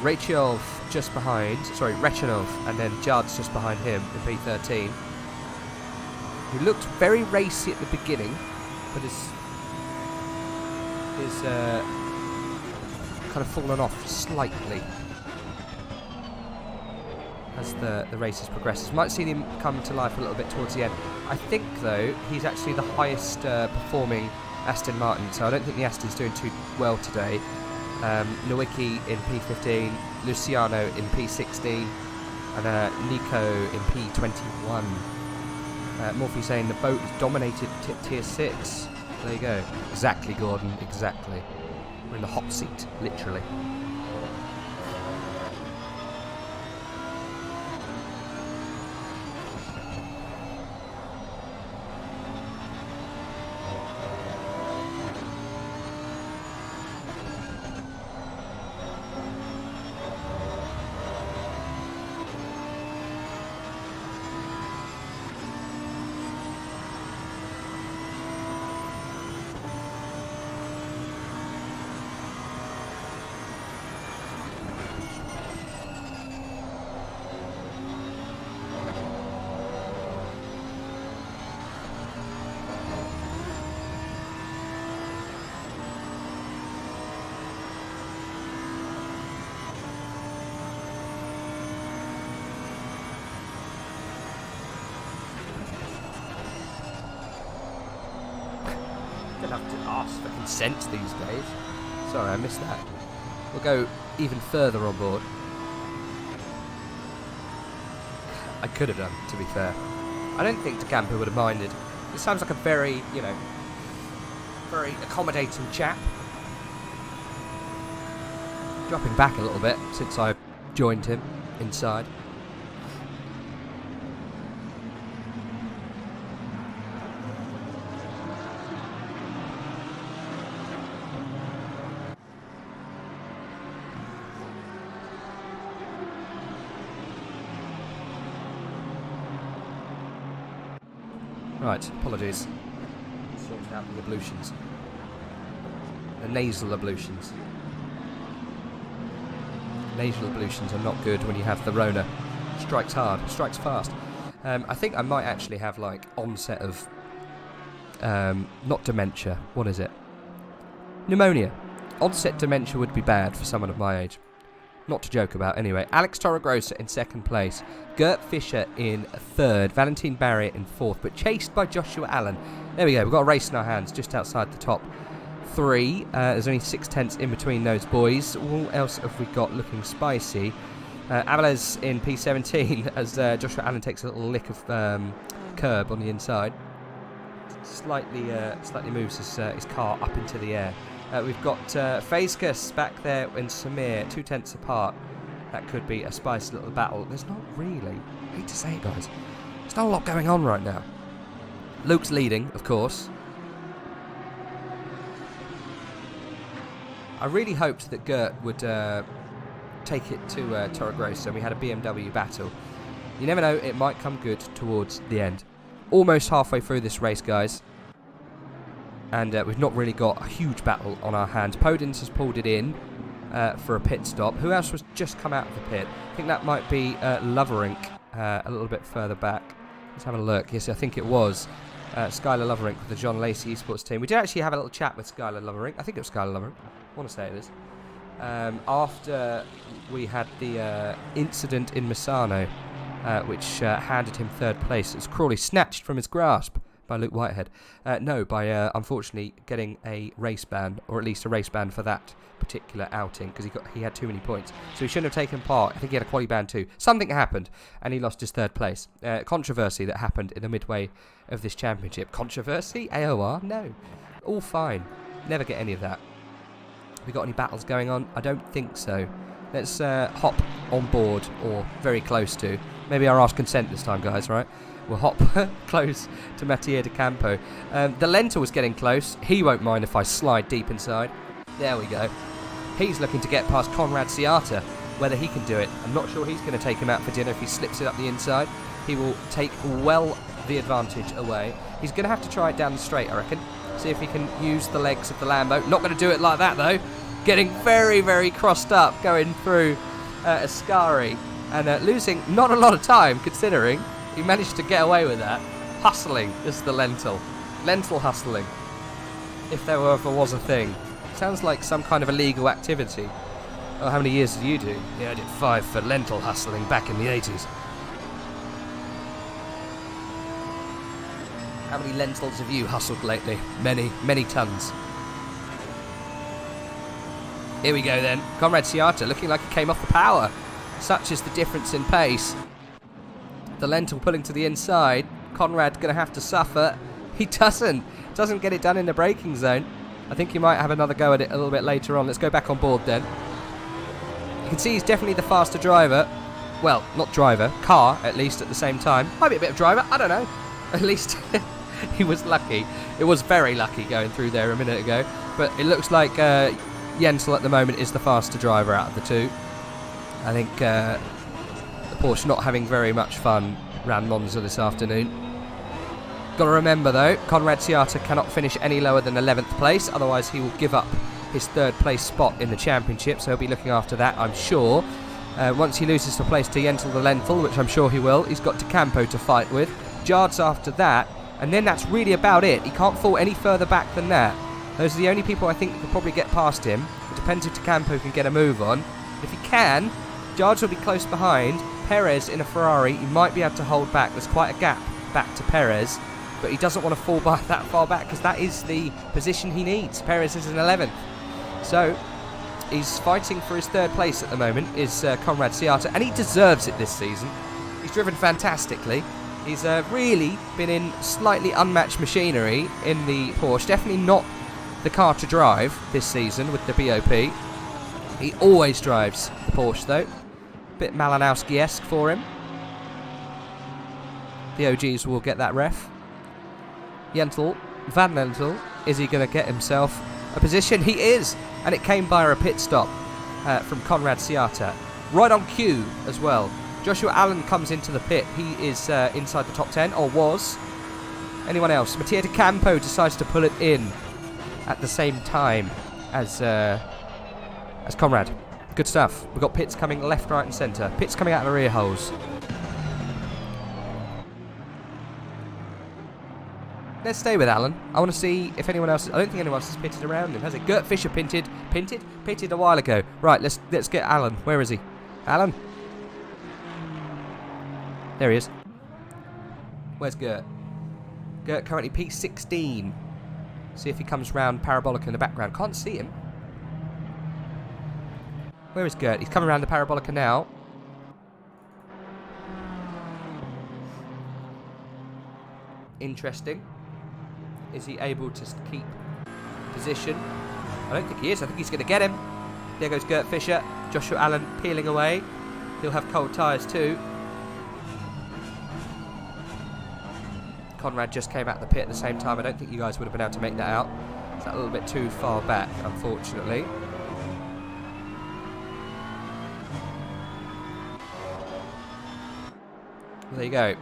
Rechanov just behind, and then Jards just behind him in P13. who looked very racy at the beginning, but is kind of fallen off slightly as the races progresses. Might see him come to life a little bit towards the end. I think, though, he's actually the highest performing Aston Martin, so I don't think the Aston's doing too well today. Nowicki in P15, Luciano in P16, and Nico in P21. Morphy saying the boat is dominated tier 6. There you go. Exactly, Gordon, exactly. We're in the hot seat, literally. Have to ask for consent these days. Sorry, I missed that. We'll go even further on board. I could have done, to be fair. I don't think De Campo would have minded. It sounds like a very, very accommodating chap. Dropping back a little bit since I joined him inside. Right, apologies. Sorted out the ablutions. The nasal ablutions. Nasal ablutions are not good when you have the Rona. Strikes hard, strikes fast. I think I might actually have, like, onset of... not dementia. What is it? Pneumonia. Onset dementia would be bad for someone of my age. Not to joke about, anyway. Alex Torregrossa in second place. Gert Fischer in third. Valentin Barrier in fourth, but chased by Joshua Allen. There we go. We've got a race in our hands just outside the top three. There's only 6/10 in between those boys. What else have we got looking spicy? Avilés in P17 as Joshua Allen takes a little lick of curb on the inside. Slightly moves his car up into the air. We've got Fazekas back there and Samir, 2/10 apart. That could be a spicy little battle. There's not really, I hate to say it, guys, there's not a lot going on right now. Luke's leading, of course. I really hoped that Gert would take it to Torregrossa and we had a BMW battle. You never know, it might come good towards the end. Almost halfway through this race, guys. And we've not really got a huge battle on our hands. Podins has pulled it in for a pit stop. Who else was just come out of the pit? I think that might be Loverink a little bit further back. Let's have a look. Yes, I think it was Skylar Loverink with the John Lacey esports team. We did actually have a little chat with Skylar Loverink. I think it was Skylar Loverink. I want to say it is. After we had the incident in Misano, which handed him third place. It was Crawley snatched from his grasp by Luke Whitehead. No, by unfortunately getting a race ban, or at least a race ban for that particular outing, because he had too many points. So he shouldn't have taken part. I think he had a quali ban too. Something happened, and he lost his third place. Controversy that happened in the midway of this championship. Controversy? AOR? No. All fine. Never get any of that. We got any battles going on? I don't think so. Let's hop on board, or very close to. Maybe I'll ask consent this time, guys, right? We'll hop close to Mattia De Campo. The Lentil was getting close. He won't mind if I slide deep inside. There we go. He's looking to get past Conrad Ciata. Whether he can do it, I'm not sure he's going to take him out for dinner if he slips it up the inside. He will take well the advantage away. He's going to have to try it down the straight, I reckon. See if he can use the legs of the Lambo. Not going to do it like that, though. Getting very, very crossed up going through Ascari. And losing not a lot of time, considering he managed to get away with that. hustling is the lentil. Lentil hustling. If there ever was a thing. Sounds like some kind of illegal activity. Oh, how many years did you do? Yeah, I did 5 for lentil hustling back in the 80s. How many lentils have you hustled lately? Many, many tons. Here we go then. Conrad Sciarta looking like he came off the power. Such is the difference in pace. The lentil pulling to the inside. Conrad going to have to suffer. He doesn't get it done in the braking zone. I think he might have another go at it a little bit later on. Let's go back on board then. You can see he's definitely the faster driver. Well, not driver, car at least at the same time. Might be a bit of driver, I don't know. At least he was lucky. It was very lucky going through there a minute ago. But it looks like Jensel at the moment is the faster driver out of the two. I think the Porsche not having very much fun around Monza this afternoon. Got to remember though, Conrad Sciarta cannot finish any lower than 11th place, otherwise he will give up his 3rd place spot in the championship, so he'll be looking after that, I'm sure. Once he loses the place to Jensel the Lentil, which I'm sure he will, he's got De Campo to fight with. Jards after that, and then that's really about it. He can't fall any further back than that. Those are the only people I think that could probably get past him. It depends if De Campo can get a move on. If he can, Jards will be close behind. Perez in a Ferrari, he might be able to hold back. There's quite a gap back to Perez, but he doesn't want to fall back that far back because that is the position he needs. Perez is in 11th. So he's fighting for his 3rd place at the moment, is Conrad Sciarta, and he deserves it this season. He's driven fantastically. He's really been in slightly unmatched machinery in the Porsche. Definitely not the car to drive this season with the BOP. He always drives the Porsche though. Bit Malinowski-esque for him. The OGs will get that ref. Jensel, Van Lentil, is he going to get himself a position? He is! And it came via a pit stop from Conrad Sciarta. Right on cue as well. Joshua Allen comes into the pit. He is inside the top 10, or was. Anyone else? Mattia De Campo decides to pull it in at the same time as Conrad. Good stuff. We've got pits coming left, right and centre. Pits coming out of the rear holes. Let's stay with Allen. I want to see if anyone else... I don't think anyone else has pitted around him, has it? Gert Fischer pitted a while ago. Right, let's get Allen. Where is he? Allen? There he is. Where's Gert? Gert currently P16. See if he comes round Parabolica in the background. Can't see him. Where is Gert? He's coming around the Parabolica now. Interesting. Is he able to keep position? I don't think he is. I think he's going to get him. There goes Gert Fischer. Joshua Allen peeling away. He'll have cold tyres too. Conrad just came out of the pit at the same time. I don't think you guys would have been able to make that out. It's a little bit too far back, unfortunately. There you go.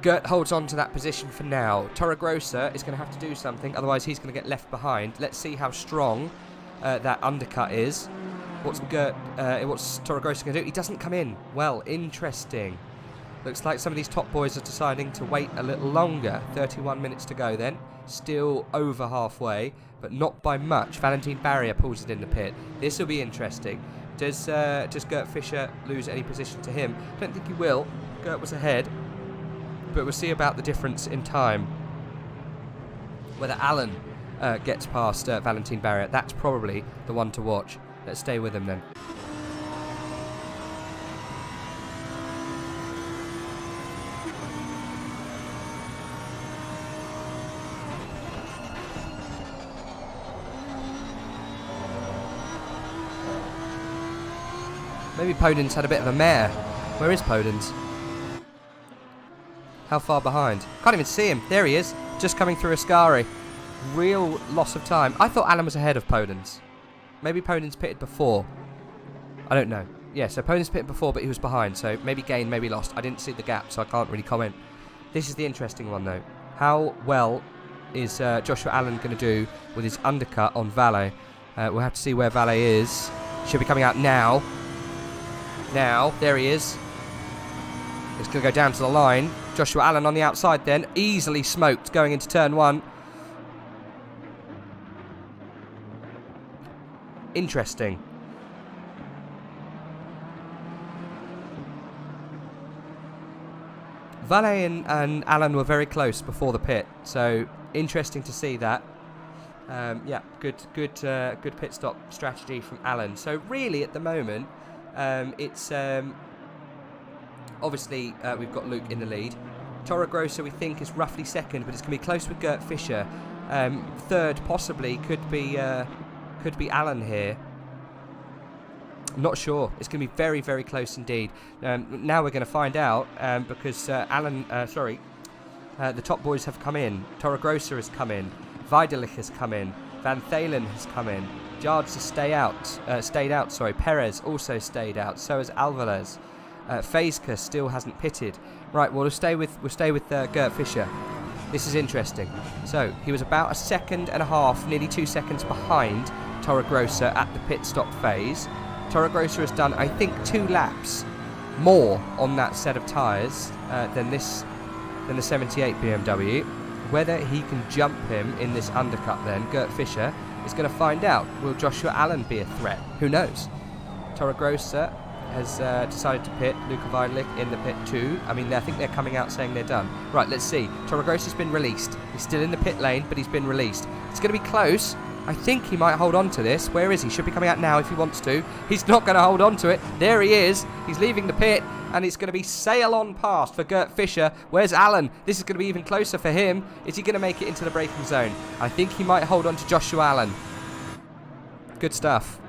Gert holds on to that position for now. Torregrossa is going to have to do something, otherwise he's going to get left behind. Let's see how strong that undercut is. What's Torregrossa going to do? He doesn't come in. Well, interesting. Looks like some of these top boys are deciding to wait a little longer. 31 minutes to go then. Still over halfway, but not by much. Valentin Barrier pulls it in the pit. This will be interesting. Does Gert Fischer lose any position to him? I don't think he will. Gert was ahead. But we'll see about the difference in time. Whether Allen gets past Valentin Barrier. That's probably the one to watch. Let's stay with him then. Maybe Podens had a bit of a mare. Where is Podens? How far behind? Can't even see him. There he is. Just coming through Ascari. Real loss of time. I thought Allen was ahead of Podens. Maybe Podens pitted before. I don't know. Yeah, so Podens pitted before, but he was behind. So maybe gained, maybe lost. I didn't see the gap, so I can't really comment. This is the interesting one, though. How well is Joshua Allen going to do with his undercut on Valle? We'll have to see where Valle is. Should be coming out now. Now, there he is. It's going to go down to the line. Joshua Allen on the outside then. Easily smoked going into turn 1. Interesting. Valet and Allen were very close before the pit, so interesting to see that. Yeah, good pit stop strategy from Allen. So really, at the moment, it's obviously we've got Luke in the lead. Toro Grosso we think is roughly second, but it's going to be close with Gert Fischer. Third possibly could be Allen here. I'm not sure. It's going to be very, very close indeed. Now we're going to find out because the top boys have come in. Toro Grosso has come in. Weidelich has come in. Van Thalen has come in. Jards has stayed out. Perez also stayed out. So has Alvarez. Fezka still hasn't pitted. Right. Well, we'll stay with Gert Fischer. This is interesting. So he was about 1.5 seconds, nearly 2 seconds behind Toro Grosso at the pit stop phase. Toro Grosso has done, I think, 2 laps more on that set of tyres than the 78 BMW. Whether he can jump him in this undercut then, Gert Fischer is going to find out. Will Joshua Allen be a threat? Who knows? Toro Grosso has decided to pit. Luca Weidelich in the pit too. I mean, I think they're coming out saying they're done. Right, let's see. Toro Grosso's been released. He's still in the pit lane, but he's been released. It's going to be close. I think he might hold on to this. Where is he? Should be coming out now if he wants to. He's not going to hold on to it. There he is. He's leaving the pit, and it's going to be sail on past for Gert Fischer. Where's Allen? This is going to be even closer for him. Is he going to make it into the braking zone? I think he might hold on to Joshua Allen. Good stuff.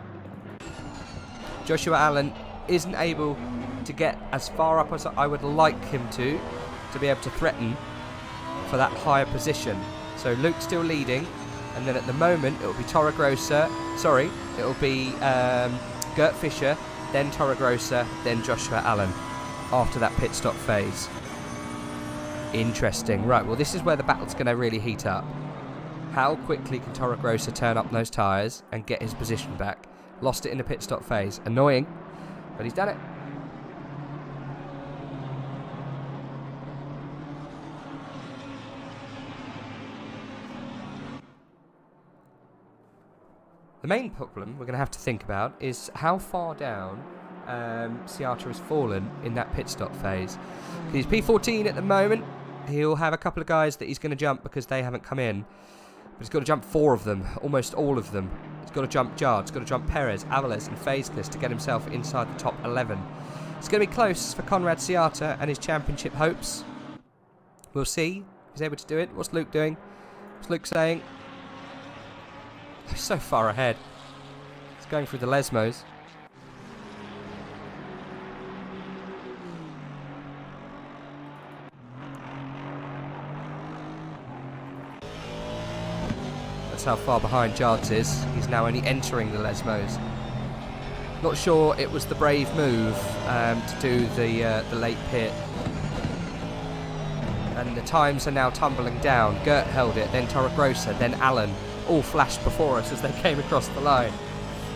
Joshua Allen isn't able to get as far up as I would like him to be able to threaten for that higher position. So Luke's still leading. And then at the moment, it will be Toro Grosso. Sorry, it will be Gert Fischer, then Toro Grosso, then Joshua Allen after that pit stop phase. Interesting. Right, well, this is where the battle's going to really heat up. How quickly can Toro Grosso turn up those tyres and get his position back? Lost it in the pit stop phase. Annoying, but he's done it. The main problem we're going to have to think about is how far down Ciata has fallen in that pit stop phase. He's P14 at the moment. He'll have a couple of guys that he's going to jump because they haven't come in. But he's got to jump 4 of them, almost all of them. He's got to jump Jards, he's got to jump Perez, Alvarez and Fezkas to get himself inside the top 11. It's going to be close for Conrad Ciata and his championship hopes. We'll see if he's able to do it. What's Luke doing? What's Luke saying? He's so far ahead. He's going through the Lesmos. That's how far behind Jards is. He's now only entering the Lesmos. Not sure it was the brave move to do the late pit. And the times are now tumbling down. Gert held it, then Toro Grosso, then Allen. All flashed before us as they came across the line.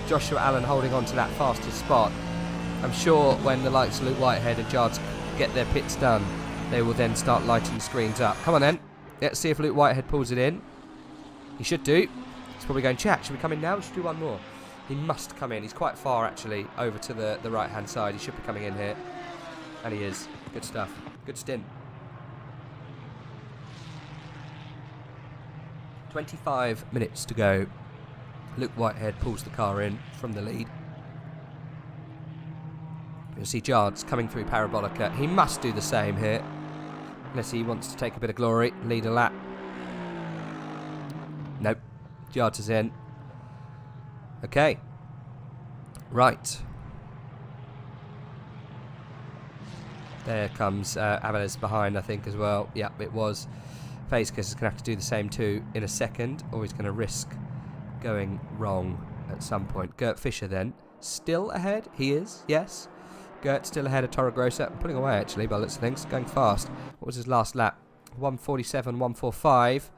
Joshua Allen holding on to that fastest spot. I'm sure when the likes of Luke Whitehead and Jards get their pits done, they will then start lighting the screens up. Come on then. Let's see if Luke Whitehead pulls it in. He should do. He's probably going, chat, should we come in now? We should do one more. He must come in. He's quite far actually over to the right hand side. He should be coming in here. And he is. Good stuff. Good stint. 25 minutes to go. Luke Whitehead pulls the car in from the lead. You'll see Jards coming through Parabolica. He must do the same here, unless he wants to take a bit of glory, lead a lap. Nope. Jards is in. Okay. Right. There comes Alvarez behind, I think, as well. Yep, it was. Fezkas is going to have to do the same too in a second, or he's going to risk going wrong at some point. Gert Fischer then, still ahead? He is, yes. Gert still ahead of Toro Grosso. Pulling away actually by the looks of things, going fast. What was his last lap? 147, 145.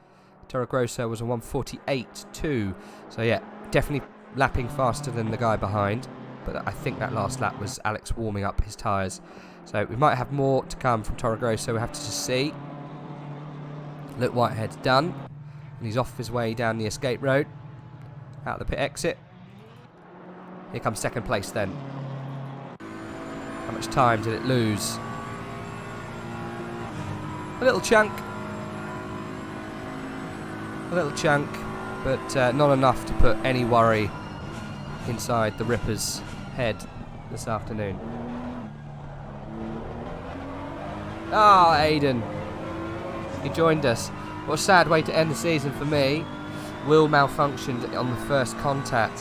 Toro Grosso was a 148.2. So yeah, definitely lapping faster than the guy behind. but I think that last lap was Alex warming up his tyres. So we might have more to come from Toro Grosso, we'll have to just see. Luke Whitehead's done, and he's off his way down the escape road, out of the pit exit. Here comes second place then. How much time did it lose? A little chunk. A little chunk, but not enough to put any worry inside the Ripper's head this afternoon. Ah, Aiden. He joined us. What a sad way to end the season for me. Will malfunctioned on the first contact.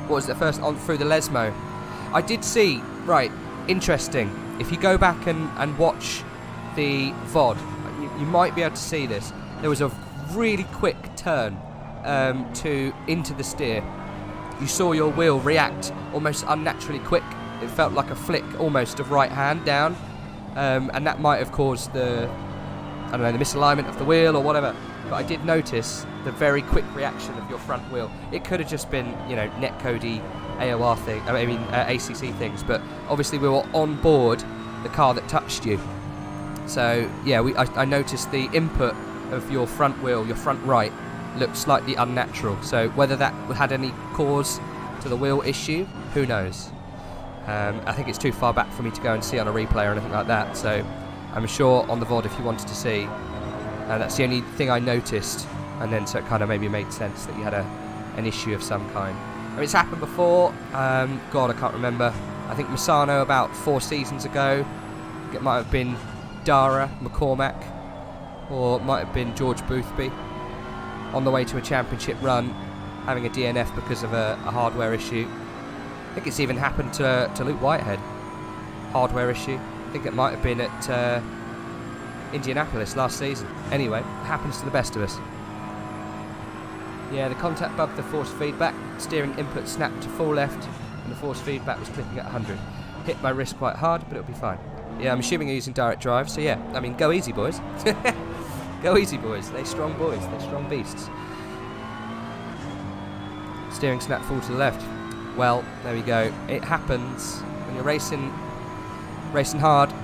What was it? First on through the Lesmo. I did see, right, interesting. If you go back and watch the VOD, you might be able to see this. There was a really quick turn into the steer. You saw your wheel react almost unnaturally quick. It felt like a flick almost of right hand down, and that might have caused the misalignment of the wheel or whatever. But I did notice the very quick reaction of your front wheel. It could have just been, netcode AOR thing. ACC things. But obviously we were on board the car that touched you. So yeah, I noticed the input of your front wheel, your front right, looked slightly unnatural. So whether that had any cause to the wheel issue, who knows? I think it's too far back for me to go and see on a replay or anything like that. So I'm sure on the VOD, if you wanted to see, that's the only thing I noticed. And then so it kind of maybe made sense that you had an issue of some kind. I mean, it's happened before. God, I can't remember. I think Misano about 4 seasons ago. It might have been Dara McCormack, or it might have been George Boothby on the way to a championship run, having a DNF because of a hardware issue. I think it's even happened to Luke Whitehead. Hardware issue. I think it might have been at Indianapolis last season. Anyway, it happens to the best of us. Yeah, the contact bugged the force feedback. Steering input snapped to full left, and the force feedback was clicking at 100. Hit my wrist quite hard, but it'll be fine. Yeah, I'm assuming you're using direct drive, so yeah. I mean, go easy, boys. Go easy, boys. They're strong boys. They're strong beasts. Steering snap full to the left. Well, there we go. It happens when you're racing hard.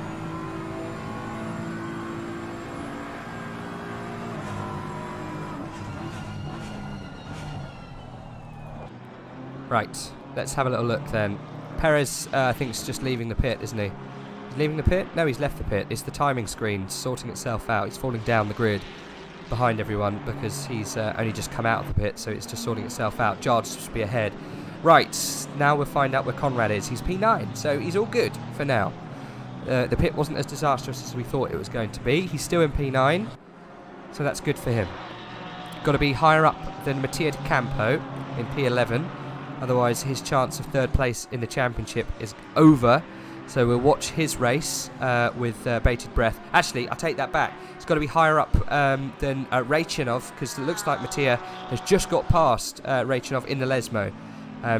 Right, let's have a little look then. Perez, I think, is just leaving the pit, isn't he? He's leaving the pit? No, he's left the pit. It's the timing screen sorting itself out. He's falling down the grid behind everyone because he's only just come out of the pit, so it's just sorting itself out. Jar's supposed to be ahead. Right, now we'll find out where Conrad is. He's P9, so he's all good for now. The pit wasn't as disastrous as we thought it was going to be. He's still in P9, so that's good for him. Got to be higher up than Mattia Di Campo in P11. Otherwise, his chance of third place in the championship is over. So we'll watch his race with bated breath. Actually, I take that back. It's got to be higher up than Rachinov, because it looks like Mattia has just got past Rachinov in the Lesmo.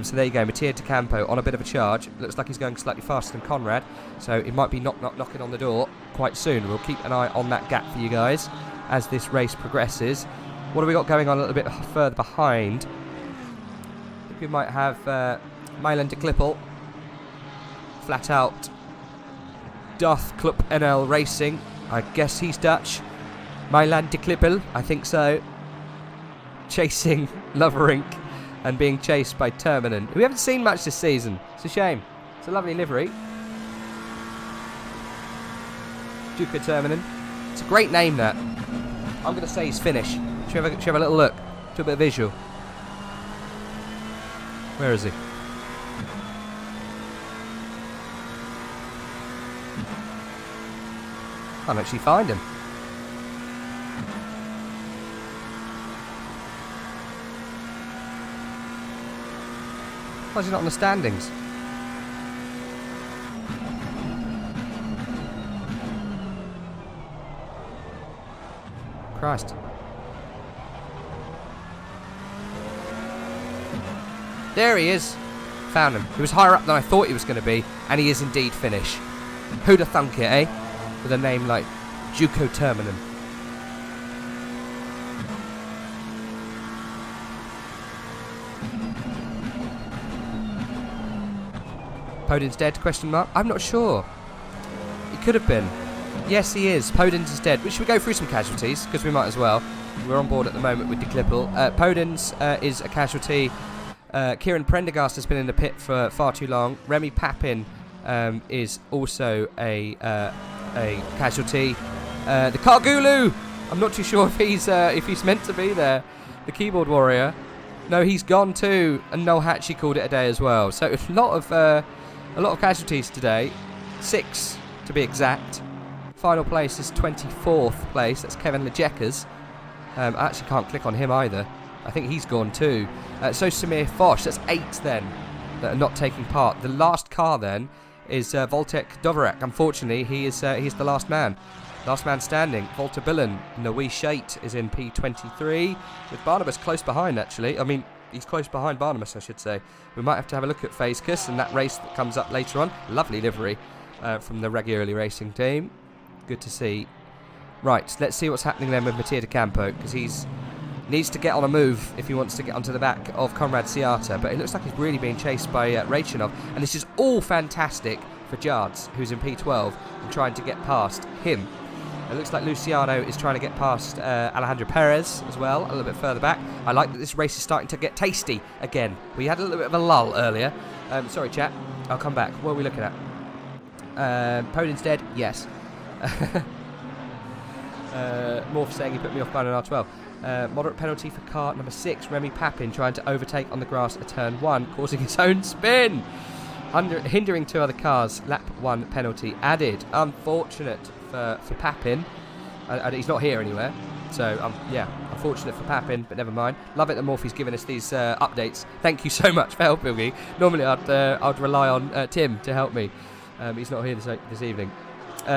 So there you go, Mattia Di Campo on a bit of a charge. Looks like he's going slightly faster than Conrad. So it might be knocking on the door quite soon. We'll keep an eye on that gap for you guys as this race progresses. What have we got going on a little bit further behind? We might have Milan de Klippel, flat out Darth Club NL Racing. I guess he's Dutch. Milan de Klippel, I think so. Chasing Loverink and being chased by Terminen. We haven't seen much this season. It's a shame. It's a lovely livery. Duca Terminen. It's a great name, that. I'm going to say he's Finnish. Should we have a little look? Do a bit of visual. Where is he? Can't actually find him. Why is he not in the standings? Christ. There he is. Found him. He was higher up than I thought he was going to be, and he is indeed Finnish. Who'd have thunk it, eh? With a name like Juko Terminen. Podin's dead, question mark? I'm not sure. He could have been. Yes, he is. Podins is dead. Should we go through some casualties? Because we might as well. We're on board at the moment with the Klippel. Podins is a casualty. Kieran Prendergast has been in the pit for far too long. Remy Papin is also a casualty. The Kargulu! I'm not too sure if he's meant to be there. The keyboard warrior. No, he's gone too. And Noel Hatchie called it a day as well. So a lot of casualties today. 6 to be exact. Final place is 24th place. That's Kevin Lejekas. I actually can't click on him either. I think he's gone too. So Samir Foch. That's 8 then that are not taking part. The last car then is Voltek Doverak. Unfortunately, he is the last man. Last man standing. Walter Billen, Noe Shate is in P23 with Barnabas close behind actually. I mean, he's close behind Barnabas, I should say. We might have to have a look at Fazekas and that race that comes up later on. Lovely livery from the Regularly Racing team. Good to see. Right, let's see what's happening then with Mattia De Campo, because he's needs to get on a move if he wants to get onto the back of Conrad Siata, but it looks like he's really being chased by Rachinov, and this is all fantastic for Jards, who's in P12 and trying to get past him. It looks like Luciano is trying to get past Alejandro Perez as well, a little bit further back. I like that this race is starting to get tasty again. We had a little bit of a lull earlier. Sorry, chat. I'll come back. What are we looking at? Podin's dead? Yes. Morph saying he put me off by an R12. Moderate penalty for car number 6. Remy Papin trying to overtake on the grass at turn 1, causing his own spin. Hindering 2 other cars. Lap 1 penalty added. Unfortunate for Papin. He's not here anywhere. So, yeah, unfortunate for Papin, but never mind. Love it that Morphy's given us these updates. Thank you so much for helping me. Normally I'd rely on Tim to help me. He's not here this evening.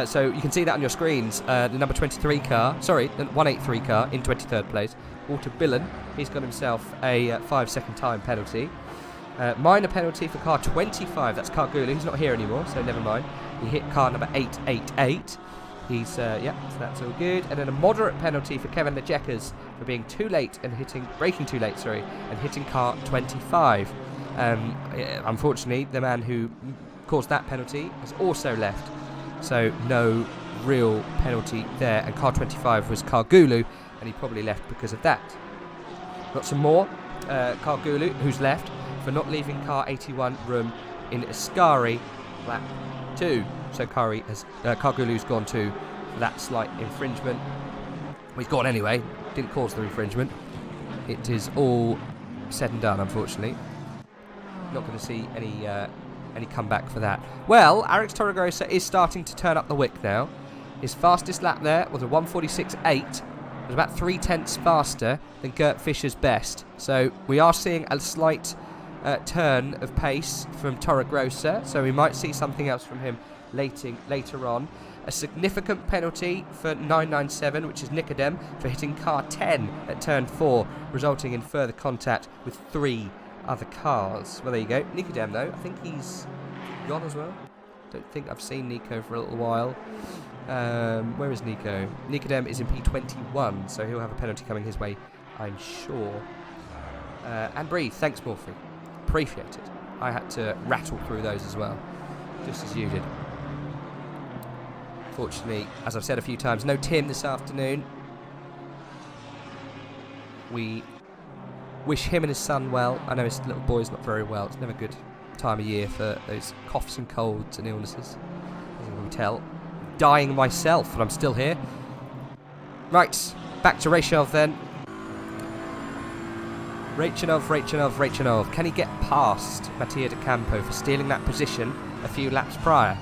So you can see that on your screens. The number 23 car, sorry, the 183 car in 23rd place. Walter Billen, he's got himself a 5-second time penalty. Minor penalty for car 25, that's Kargulu, he's not here anymore, so never mind. He hit car number 888. He's, yeah, so that's all good. And then a moderate penalty for Kevin Lejekas for being too late and braking too late, sorry, and hitting car 25. Unfortunately, the man who caused that penalty has also left. So no real penalty there, and car 25 was Kargulu, and he probably left because of that. Got some more. Kargulu, who's left for not leaving car 81 room in Ascari, lap 2. So Kargulu's gone to that slight infringement. Well, he's gone anyway. Didn't cause the infringement. It is all said and done, unfortunately. Not going to see any comeback for that. Well, Alex Torregrosa is starting to turn up the wick now. His fastest lap there was a 1:46.8. It was about 0.3 faster than Gert Fischer's best. So we are seeing a slight turn of pace from Torregrosa. So we might see something else from him later on. A significant penalty for 997, which is Nicodem, for hitting car 10 at turn 4, resulting in further contact with 3 other cars. Well, there you go. Nicodem, though, I think he's gone as well. Don't think I've seen Nico for a little while. Where is Nico? Nicodem is in P21, so he'll have a penalty coming his way, I'm sure. And breathe. Thanks, Morphy. Appreciate it. I had to rattle through those as well, just as you did. Fortunately, as I've said a few times, no Tim this afternoon. We wish him and his son well. I know his little boy's not very well. It's never a good time of year for those coughs and colds and illnesses, as you can tell. Dying myself, and I'm still here. Right, back to Rachinov then. Rachinov. Can he get past Mattia De Campo for stealing that position a few laps prior?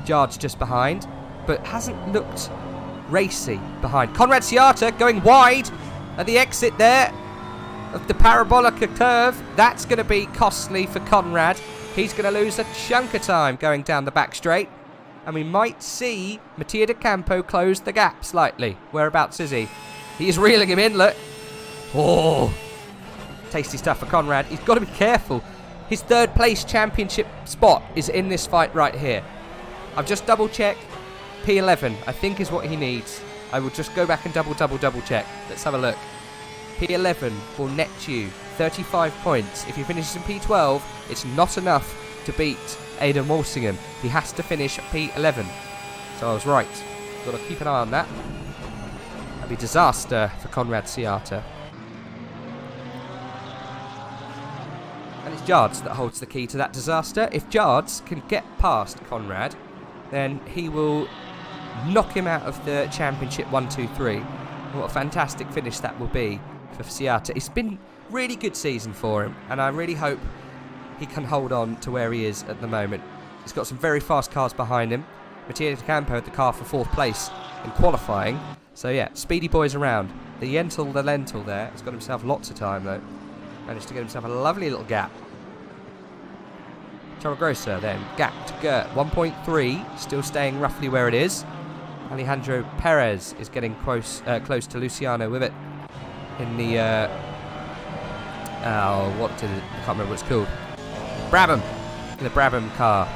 Jards just behind, but hasn't looked racy behind. Conrad Siata going wide at the exit there of the Parabolica curve. That's going to be costly for Conrad. He's going to lose a chunk of time going down the back straight. And we might see Mattia De Campo close the gap slightly. Whereabouts is he? He is reeling him in, look. Oh, tasty stuff for Conrad. He's got to be careful. His 3rd place championship spot is in this fight right here. I've just double checked. P11, I think, is what he needs. I will just go back and double check. Let's have a look. P11 will net you 35 points. If he finishes in P12, it's not enough to beat Aidan Walsingham. He has to finish P11. So I was right. Got to keep an eye on that. That'd be disaster for Konrad Siata. And it's Jards that holds the key to that disaster. If Jards can get past Konrad, then he will knock him out of the championship 1-2-3. What a fantastic finish that will be for Siata. It's been a really good season for him, and I really hope he can hold on to where he is at the moment. He's got some very fast cars behind him. Mattia De Campo had the car for 4th place in qualifying. So yeah, speedy boys around. The Yentl, the Lentil there, has got himself lots of time though. Managed to get himself a lovely little gap. Torregrossa then, gap to Gert, 1.3, still staying roughly where it is. Alejandro Perez is getting close to Luciano with it in the, I can't remember what it's called. Brabham, in the Brabham car.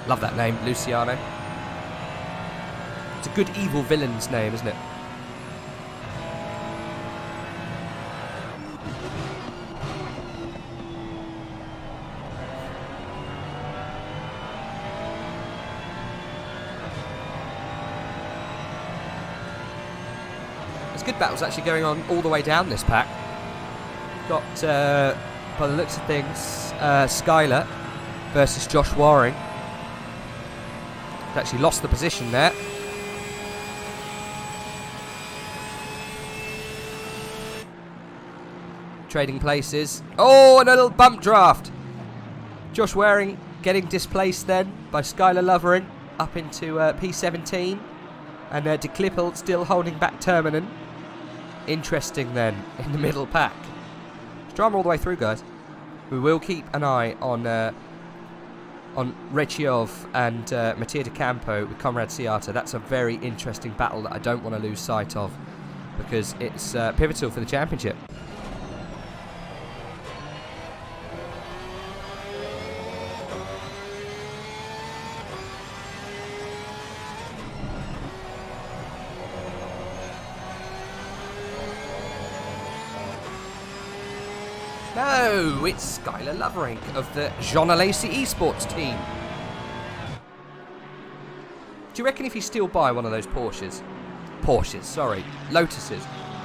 Love that name, Luciano. It's a good evil villain's name, isn't it? There's good battles actually going on all the way down this pack. Got, by the looks of things, Skyler versus Josh Waring. Actually lost the position there. Trading places. Oh, and a little bump draft. Josh Waring getting displaced then by Skyler Lovering up into P17. And De Klippel still holding back Terminen. Interesting then in the middle pack. It's drama all the way through, guys. We will keep an eye on RageF1 and Mattia De Campo with Konrad Siata. That's a very interesting battle that I don't want to lose sight of because it's pivotal for the championship. No, it's Skyler Lovering of the Jean Alesi esports team. Do you reckon if you still buy one of those Lotuses,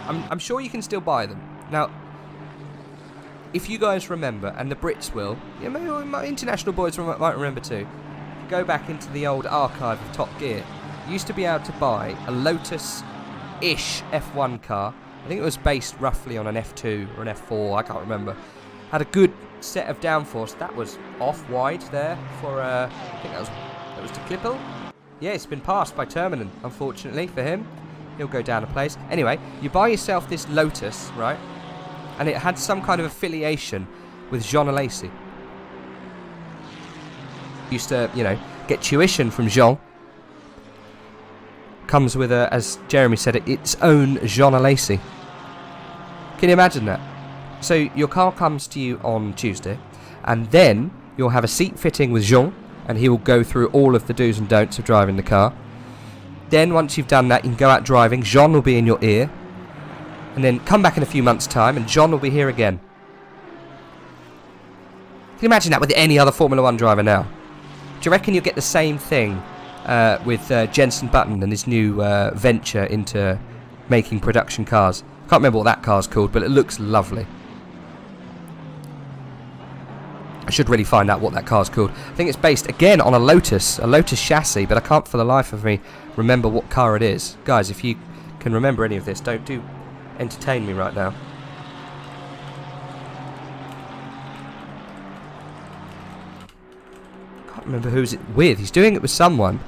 I'm sure you can still buy them. Now, if you guys remember, and the Brits will, yeah, maybe my international boys might remember too, go back into the old archive of Top Gear, you used to be able to buy a Lotus-ish F1 car. I think it was based roughly on an F2 or an F4, I can't remember. Had a good set of downforce. That was off wide there for, I think that was De Klippel. Yeah, it's been passed by Terminen, unfortunately for him. He'll go down a place. Anyway, you buy yourself this Lotus, right? And it had some kind of affiliation with Jean Alesi. Used to, you know, get tuition from Jean. Comes with, as Jeremy said, its own Jean Alesi. Can you imagine that? So your car comes to you on Tuesday, and then you'll have a seat fitting with Jean, and he will go through all of the do's and don'ts of driving the car. Then once you've done that, you can go out driving. Jean will be in your ear, and then come back in a few months' time, and Jean will be here again. Can you imagine that with any other Formula 1 driver now? Do you reckon you'll get the same thing with Jenson Button and his new venture into making production cars? Can't remember what that car's called, but it looks lovely. I should really find out what that car's called. I think it's based, again, on a Lotus chassis, but I can't for the life of me remember what car it is. Guys, if you can remember any of this, do entertain me right now. Can't remember who's it with. He's doing it with someone,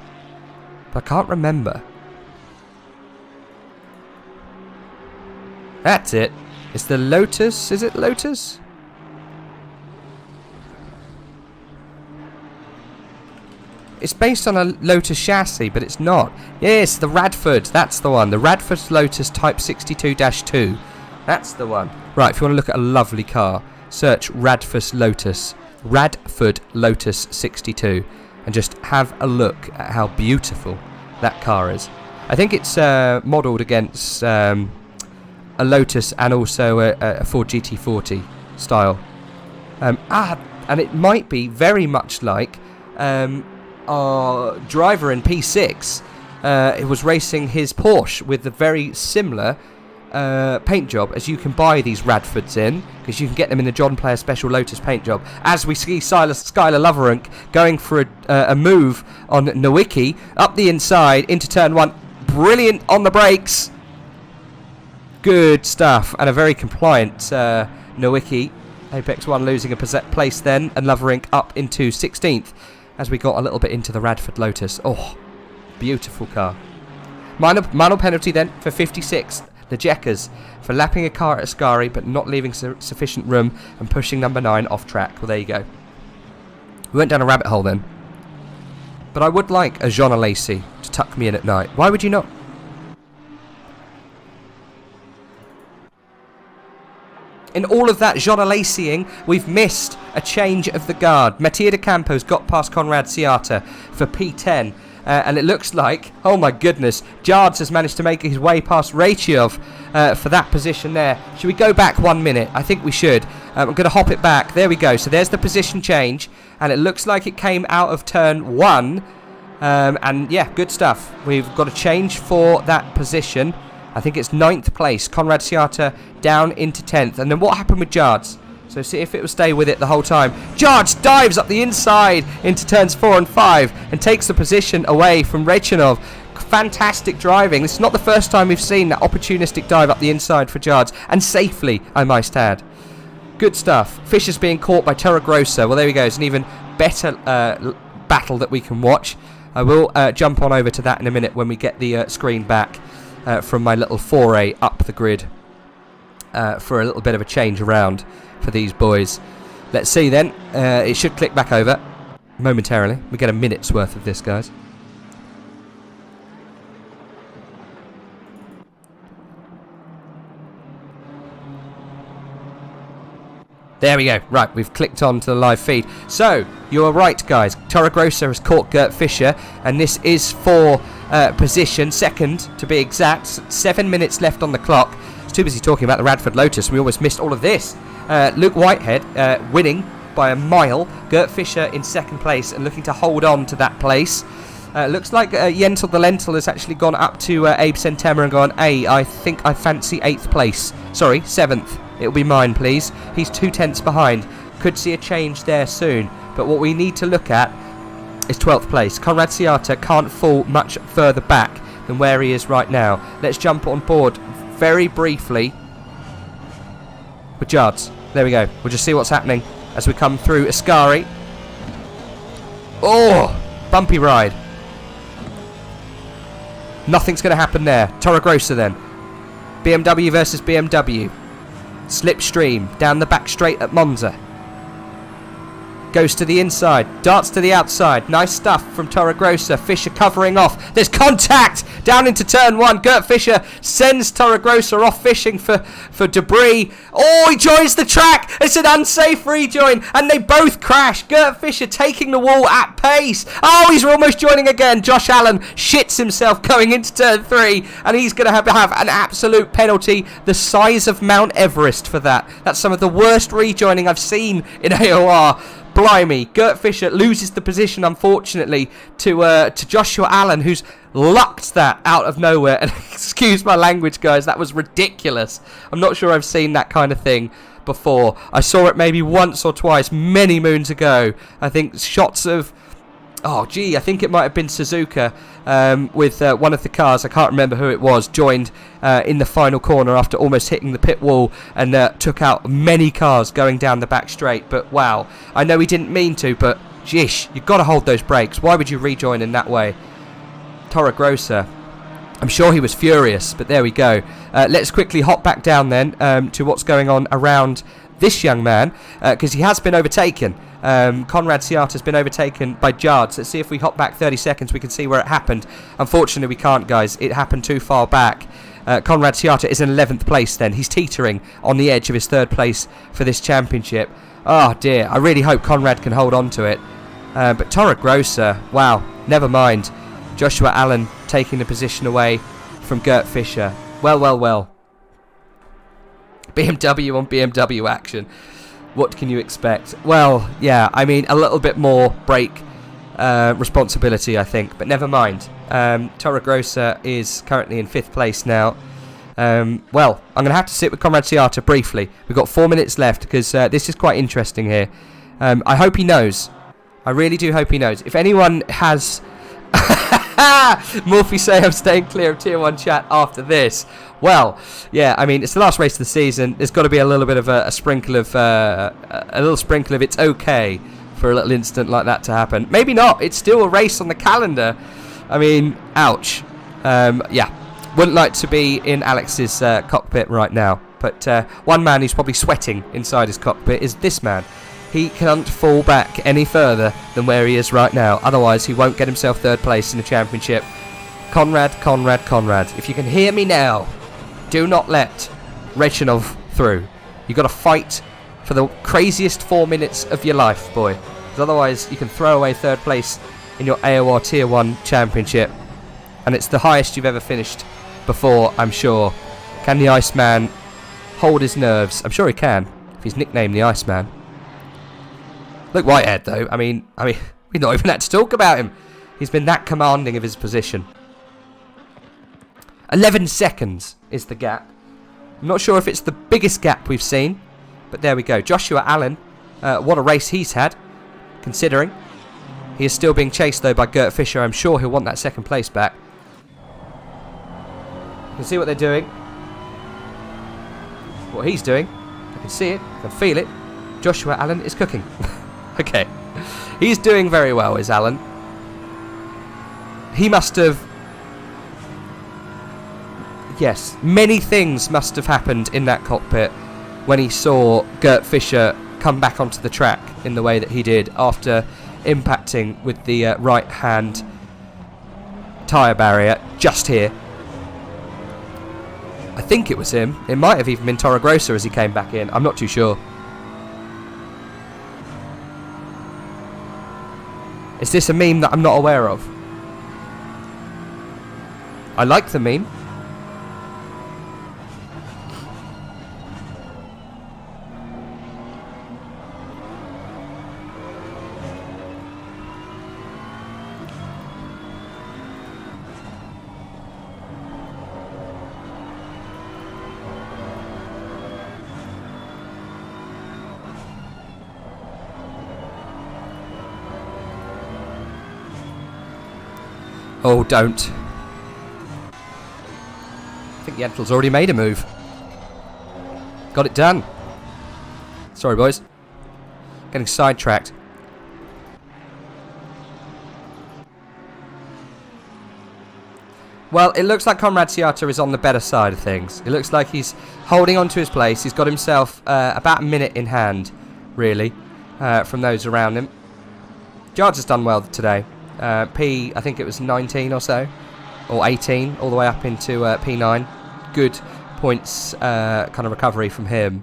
but I can't remember. That's it. It's the Lotus. Is it Lotus? It's based on a Lotus chassis, but it's not. Yes, the Radford. That's the one. The Radford Lotus Type 62-2. That's the one. Right, if you want to look at a lovely car, search Radford Lotus 62, and just have a look at how beautiful that car is. I think it's modelled against a Lotus and also a Ford GT40 style. And it might be very much like our driver in P6. He was racing his Porsche with a very similar paint job, as you can buy these Radfords in, because you can get them in the John Player Special Lotus paint job. As we see Skylar Loverunk going for a move on Nowicki, up the inside into turn 1. Brilliant on the brakes. Good stuff, and a very compliant Nowicki. Apex 1 losing a place then, and Loverink up into 16th as we got a little bit into the Radford Lotus. Oh, beautiful car. Minor penalty then for 56. The Jeckers for lapping a car at Ascari but not leaving sufficient room and pushing number 9 off track. Well, there you go. We went down a rabbit hole then. But I would like a Jean Alesi to tuck me in at night. Why would you not? In all of that Jean Alesi-ing, we've missed a change of the guard. Mattia de Campos got past Conrad Ciata for P10. And it looks like, oh my goodness, Jards has managed to make his way past Rachiev for that position there. Should we go back 1 minute? I think we should. I'm going to hop it back. There we go. So there's the position change. And it looks like it came out of turn 1. And yeah, good stuff. We've got a change for that position. I think it's 9th place. Conrad Ciata down into 10th. And then what happened with Jards? So see if it will stay with it the whole time. Jards dives up the inside into turns 4 and 5 and takes the position away from Rechenov. Fantastic driving. This is not the first time we've seen that opportunistic dive up the inside for Jards, and safely, I might add. Good stuff. Fisher's being caught by Torregrossa. Well, there we go. It's an even better battle that we can watch. I will jump on over to that in a minute when we get the screen back from my little foray up the grid for a little bit of a change around for these boys. Let's see then. It should click back over momentarily. We get a minute's worth of this, guys. There we go. Right, we've clicked on to the live feed. So, you are right, guys. Torregrossa has caught Gert Fischer, and this is for position, second to be exact. 7 minutes left on the clock. I was too busy talking about the Radford Lotus, and we almost missed all of this. Luke Whitehead winning by a mile. Gert Fischer in second place and looking to hold on to that place. Looks like Yentel the Lentil has actually gone up to Abe Sentema and gone, hey, I think I fancy 8th place. Sorry, 7th. It'll be mine, please. He's 2 tenths behind. Could see a change there soon. But what we need to look at is 12th place. Conrad Ciata can't fall much further back than where he is right now. Let's jump on board very briefly with Jards. There we go. We'll just see what's happening as we come through Ascari. Oh, bumpy ride. Nothing's going to happen there. Torregrossa then. BMW versus BMW. Slipstream down the back straight at Monza. Goes to the inside, darts to the outside. Nice stuff from Torregrossa. Fischer covering off. There's contact down into turn 1. Gert Fischer sends Torregrossa off fishing for debris. Oh, he joins the track. It's an unsafe rejoin, and they both crash. Gert Fischer taking the wall at pace. Oh, he's almost joining again. Josh Allen shits himself going into turn 3, and he's going to have an absolute penalty the size of Mount Everest for that. That's some of the worst rejoining I've seen in AOR. Blimey, Gert Fischer loses the position, unfortunately, to Joshua Allen, who's lucked that out of nowhere. And excuse my language, guys, that was ridiculous. I'm not sure I've seen that kind of thing before. I saw it maybe once or twice many moons ago. I think shots of... Oh, gee, I think it might have been Suzuka with one of the cars, I can't remember who it was, joined in the final corner after almost hitting the pit wall and took out many cars going down the back straight. But wow, I know he didn't mean to, but geesh, you've got to hold those brakes. Why would you rejoin in that way? Torregrossa, I'm sure he was furious, but there we go. Let's quickly hop back down then to what's going on around this young man, because he has been overtaken. Conrad Ciata has been overtaken by Jards. Let's see if we hop back 30 seconds, we can see where it happened. Unfortunately, we can't, guys. It happened too far back. Conrad Ciata is in 11th place then. He's teetering on the edge of his 3rd place for this championship. Oh, dear. I really hope Conrad can hold on to it. But Torregrossa, wow, never mind. Joshua Allen taking the position away from Gert Fischer. Well, well, well. BMW on BMW action. what can you expect? Well, yeah, I mean, a little bit more brake responsibility, I think, but never mind. Toro Rosso is currently in 5th place now. Well, I'm going to have to sit with Conrad Ciata briefly. We've got 4 minutes left because this is quite interesting here. I hope he knows. I really do hope he knows. If anyone has... Morphy say I'm staying clear of Tier 1 chat after this. Well, yeah, I mean, it's the last race of the season. There's got to be a little bit of a sprinkle of... a little sprinkle of it's okay for a little incident like that to happen. Maybe not. It's still a race on the calendar. I mean, ouch. Yeah. Wouldn't like to be in Alex's cockpit right now. But one man who's probably sweating inside his cockpit is this man. He can't fall back any further than where he is right now. Otherwise, he won't get himself 3rd place in the championship. Conrad. If you can hear me now, do not let RageF1 through. You've got to fight for the craziest 4 minutes of your life, boy. Because otherwise, you can throw away 3rd place in your AOR Tier 1 championship. And it's the highest you've ever finished before, I'm sure. Can the Iceman hold his nerves? I'm sure he can, if he's nicknamed the Iceman. Look, Whitehead, though. I mean, we've not even had to talk about him. He's been that commanding of his position. 11 seconds is the gap. I'm not sure if it's the biggest gap we've seen, but there we go. Joshua Allen, what a race he's had, considering. He is still being chased, though, by Gert Fischer. I'm sure he'll want that 2nd place back. You can see what they're doing. What he's doing. I can see it. I can feel it. Joshua Allen is cooking. Okay. He's doing very well, is Allen. He must have... Yes, many things must have happened in that cockpit when he saw Gert Fischer come back onto the track in the way that he did after impacting with the right-hand tyre barrier just here. I think it was him. It might have even been Toro Rosso as he came back in. I'm not too sure. Is this a meme that I'm not aware of? I like the meme. Oh, don't. I think Yentl's already made a move. Got it done. Sorry, boys. Getting sidetracked. Well, it looks like Conrad Ciata is on the better side of things. It looks like he's holding on to his place. He's got himself about a minute in hand, really, from those around him. Jards has done well today. I think it was 19 or so, or 18, all the way up into P9. Good points kind of recovery from him.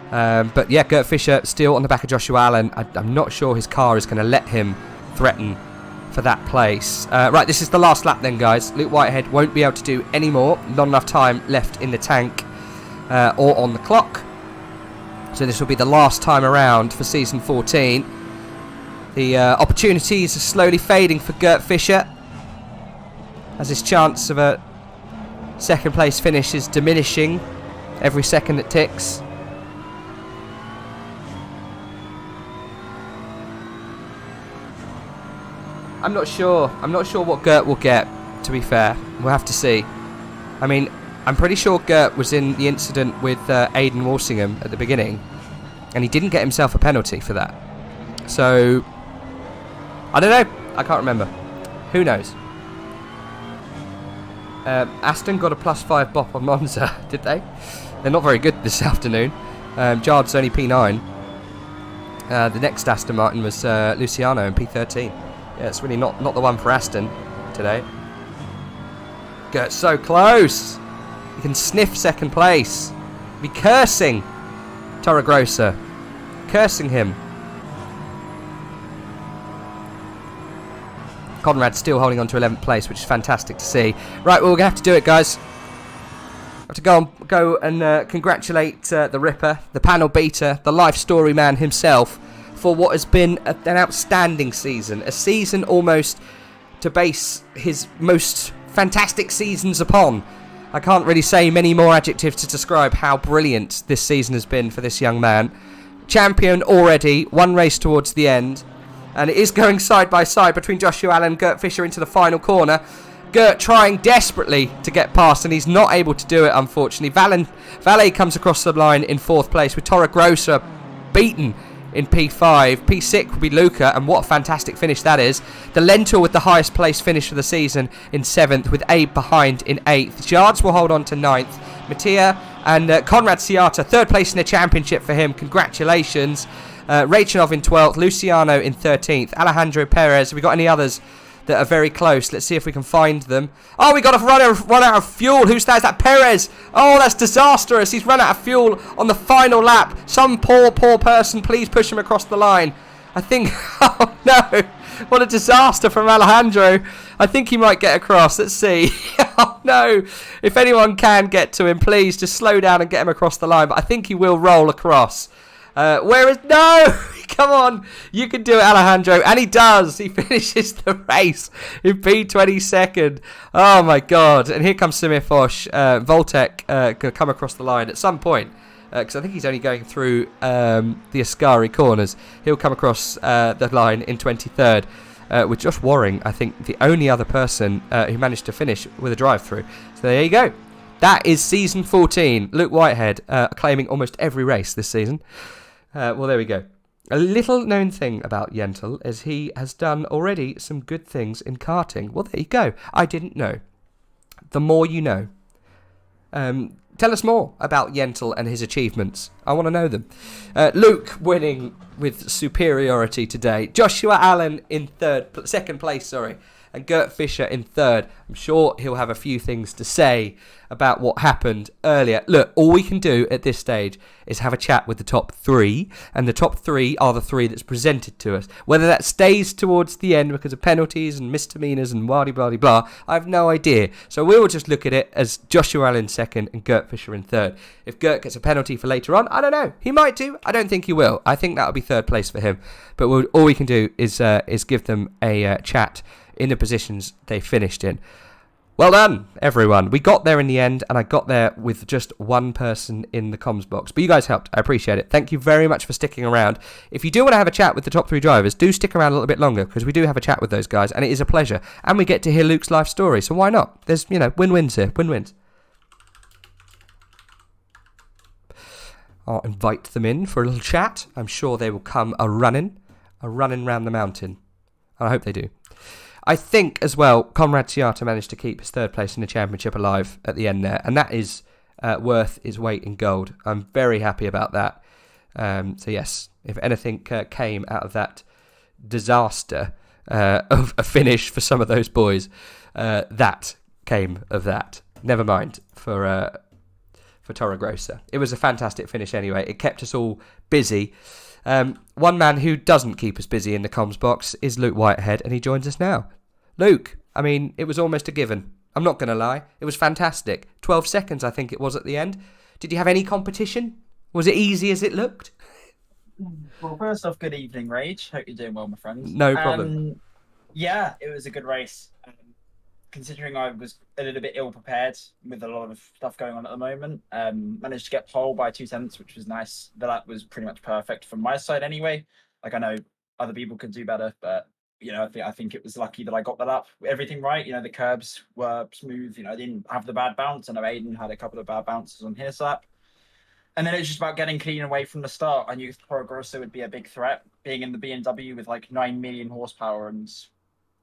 But yeah, Gert Fischer still on the back of Joshua Allen. I'm not sure his car is going to let him threaten for that place. Right, this is the last lap then, guys. Luke Whitehead won't be able to do any more. Not enough time left in the tank or on the clock. So this will be the last time around for season 14. The opportunities are slowly fading for Gert Fischer as his chance of a second place finish is diminishing every second that ticks. I'm not sure what Gert will get, to be fair. We'll have to see. I mean, I'm pretty sure Gert was in the incident with Aidan Walsingham at the beginning, and he didn't get himself a penalty for that. So, I don't know. I can't remember. Who knows? Aston got a +5 bop on Monza, did they? They're not very good this afternoon. Jard's only P9. The next Aston Martin was Luciano in P13. Yeah, it's really not the one for Aston today. Gert's so close. You can sniff second place. Be cursing Toro Rosso. Cursing him. Conrad still holding on to 11th place, which is fantastic to see. Right, well, we're going to have to do it, guys. to go and congratulate the Ripper, the panel beater, the life story man himself, for what has been an outstanding season. A season almost to base his most fantastic seasons upon. I can't really say many more adjectives to describe how brilliant this season has been for this young man. Champion already, one race towards the end. And it is going side by side between Joshua Allen and Gert Fischer into the final corner. Gert trying desperately to get past, and he's not able to do it, unfortunately. Valet comes across the line in 4th place, with Toro Grosso beaten in P5. P6 will be Luca, and what a fantastic finish that is. The Lentil with the highest place finish for the season in 7th, with Abe behind in 8th. Jards will hold on to 9th. Mattia and Konrad Siata, 3rd place in the championship for him. Congratulations. Rachanov in 12th, Luciano in 13th, Alejandro Perez. Have we got any others that are very close? Let's see if we can find them. Oh, we got to run out of fuel. Who stays? That Perez. Oh, that's disastrous. He's run out of fuel on the final lap. Some poor person, please push him across the line. I think, oh no, what a disaster from Alejandro. I think he might get across. Let's see. Oh no, if anyone can get to him, please just slow down and get him across the line. But I think he will roll across. No, come on, you can do it, Alejandro, and he does. He finishes the race in P22nd. Oh my god! And here comes Samir Foch. Voltec going to come across the line at some point, because I think he's only going through the Ascari corners. He'll come across the line in 23rd, with Josh Waring, I think, the only other person who managed to finish with a drive-through. So there you go. That is season 14. Luke Whitehead claiming almost every race this season. Well, there we go. A little known thing about Yentl is he has done already some good things in karting. Well, there you go. I didn't know. The more you know. Tell us more about Yentl and his achievements. I want to know them. Luke winning with superiority today. Joshua Allen in 2nd place, and Gert Fischer in 3rd. I'm sure he'll have a few things to say about what happened earlier. Look, all we can do at this stage is have a chat with the top 3, and the top 3 are the 3 that's presented to us. Whether that stays towards the end because of penalties and misdemeanors and blah, I have no idea. So we will just look at it as Joshua Allen 2nd and Gert Fischer in 3rd. If Gert gets a penalty for later on, I don't know. He might do. I don't think he will. I think that'll be 3rd place for him. But all we can do is give them a chat in the positions they finished in. Well done, everyone. We got there in the end, and I got there with just one person in the comms box. But you guys helped. I appreciate it. Thank you very much for sticking around. If you do want to have a chat with the top 3 drivers, do stick around a little bit longer, because we do have a chat with those guys, and it is a pleasure. And we get to hear Luke's life story, so why not? There's, win-wins here. Win-wins. I'll invite them in for a little chat. I'm sure they will come a-running round the mountain. I hope they do. I think, as well, Konrad Siata managed to keep his 3rd place in the championship alive at the end there, and that is worth its weight in gold. I'm very happy about that. So, yes, if anything came out of that disaster of a finish for some of those boys, that came of that. Never mind for Toro Grosso. It was a fantastic finish anyway. It kept us all busy. One man who doesn't keep us busy in the comms box is Luke Whitehead, and he joins us now. Luke, I mean, it was almost a given. I'm not going to lie. It was fantastic. 12 seconds, I think it was at the end. Did you have any competition? Was it easy as it looked? Well, first off, good evening, Rage. Hope you're doing well, my friends. No problem. Yeah, it was a good race. Considering I was a little bit ill-prepared with a lot of stuff going on at the moment. Managed to get pole by 2/10, which was nice. That was pretty much perfect from my side anyway. Like, I know other people could do better, but, I think it was lucky that I got that up. Everything right. The curbs were smooth. I didn't have the bad bounce. I know Aiden had a couple of bad bounces on his lap. And then it was just about getting clean away from the start. I knew Toro Grosso would be a big threat, being in the BMW with like 9 million horsepower. And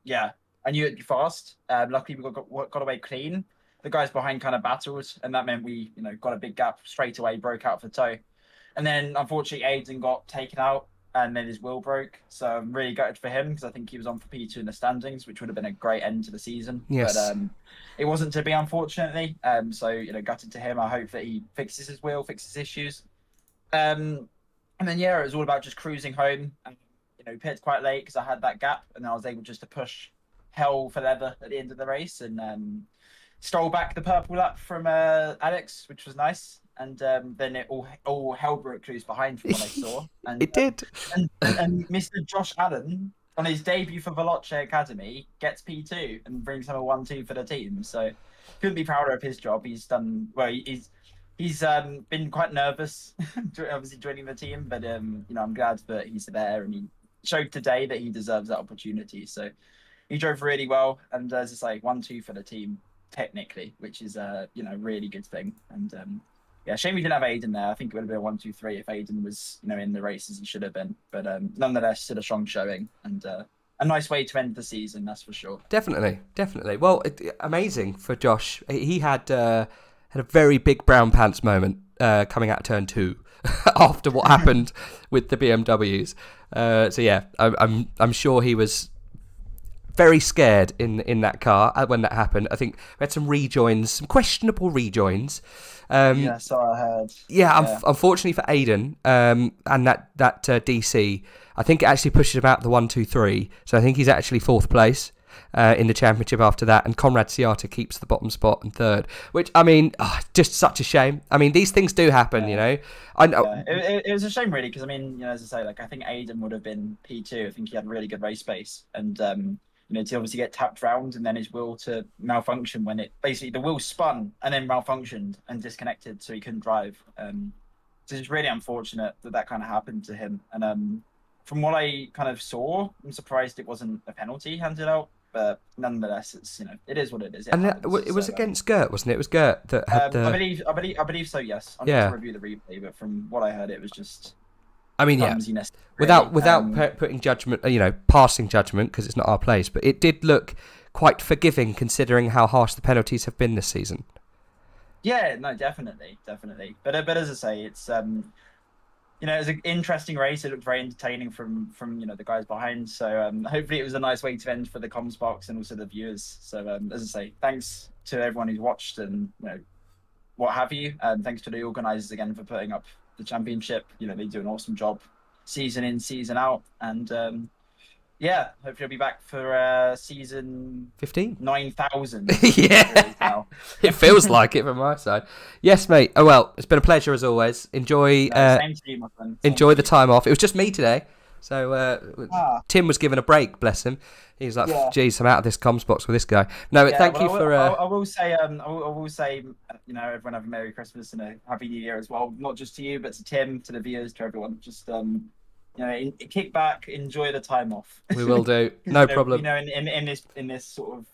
yeah, I knew it'd be fast. Luckily, we got away clean. The guys behind kind of battled, and that meant we, got a big gap straight away, broke out for tow. And then, unfortunately, Aiden got taken out, and then his wheel broke. So I'm really gutted for him, because I think he was on for P2 in the standings, which would have been a great end to the season. Yes. But it wasn't to be, unfortunately. So, gutted to him. I hope that he fixes his wheel, fixes issues. And then, yeah, it was all about just cruising home. And, pitted quite late because I had that gap, and then I was able just to push hell for leather at the end of the race. And stole back the purple lap from Alex, which was nice. And then it all hell broke loose behind from what I saw. And It did. and Mr. Josh Allen, on his debut for Veloce Academy, gets P2 and brings him a 1-2 for the team. So couldn't be prouder of his job. He's done well. He's been quite nervous, obviously joining the team, but I'm glad that he's there, and he showed today that he deserves that opportunity. So he drove really well, and as I say, 1-2 for the team technically, which is really good thing. And yeah, shame we didn't have Aiden there. I think it would have been a 1-2-3 if Aiden was in the race as he should have been. But nonetheless, still a strong showing, and a nice way to end the season, that's for sure. Definitely. Well, amazing for Josh. He had a very big brown pants moment coming out of turn 2 after what happened with the BMWs. So yeah, I'm sure he was very scared in that car when that happened. I think we had some rejoins, some questionable rejoins. Yeah, so I heard. Yeah. Unfortunately for Aiden and that DC, I think it actually pushes him out the 1-2-3. So I think he's actually 4th place in the championship after that. And Conrad Ciata keeps the bottom spot and 3rd, which, I mean, just such a shame. I mean, these things do happen, I know. Yeah. It was a shame, really, because, I mean, as I say, I think Aiden would have been P2. I think he had really good race pace. And, to obviously get tapped round and then his wheel to malfunction when the wheel spun and then malfunctioned and disconnected, so he couldn't drive. So it's really unfortunate that kind of happened to him. And from what I kind of saw, I'm surprised it wasn't a penalty handed out. But nonetheless, it's it is what it is. It was against Gert, wasn't it? It was Gert that had the... I believe so. Yes. I'm going to review the replay, but from what I heard, it was just... I mean, yeah, without putting judgment, passing judgment, because it's not our place, but it did look quite forgiving considering how harsh the penalties have been this season. Yeah, no, definitely. But as I say, it's it was an interesting race. It looked very entertaining from the guys behind. So hopefully it was a nice way to end for the comms box and also the viewers. So as I say, thanks to everyone who's watched and what have you, and thanks to the organisers again for putting up the championship. They do an awesome job season in, season out, and hopefully I'll be back for season 15 9,000. Yeah. It feels like it from my side. Yes, mate. Oh well, it's been a pleasure as always. Enjoy same to you, my friend. Enjoy the time off. It was just me today, so Tim was given a break, bless him. He's like, geez, I'm out of this comms box with this guy. No, thank you for... I will say, everyone have a Merry Christmas and a Happy New Year as well. Not just to you, but to Tim, to the viewers, to everyone. Just, kick back, enjoy the time off. We will do. No problem. In this sort of,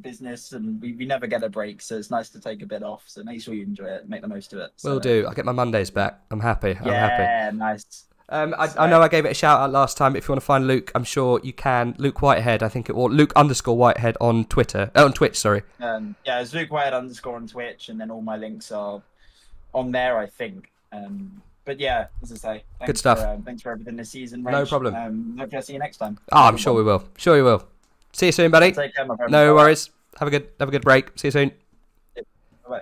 business, and we never get a break, so it's nice to take a bit off. So make sure you enjoy it, make the most of it. Will do. I'll get my Mondays back. I'm happy. Yeah, nice. I know I gave it a shout out last time. If you want to find Luke, I'm sure you can. Luke Whitehead, I think it was Luke_Whitehead on Twitter. On Twitch, sorry. It's Luke Whitehead _ on Twitch, and then all my links are on there, I think. But yeah, as I say, good stuff. Thanks for everything this season, Rage. No problem. Hopefully I'll see you next time. I'm sure we will. Sure we will. See you soon, buddy. Take care, my friend. No worries. Have a good break. See you soon. Bye.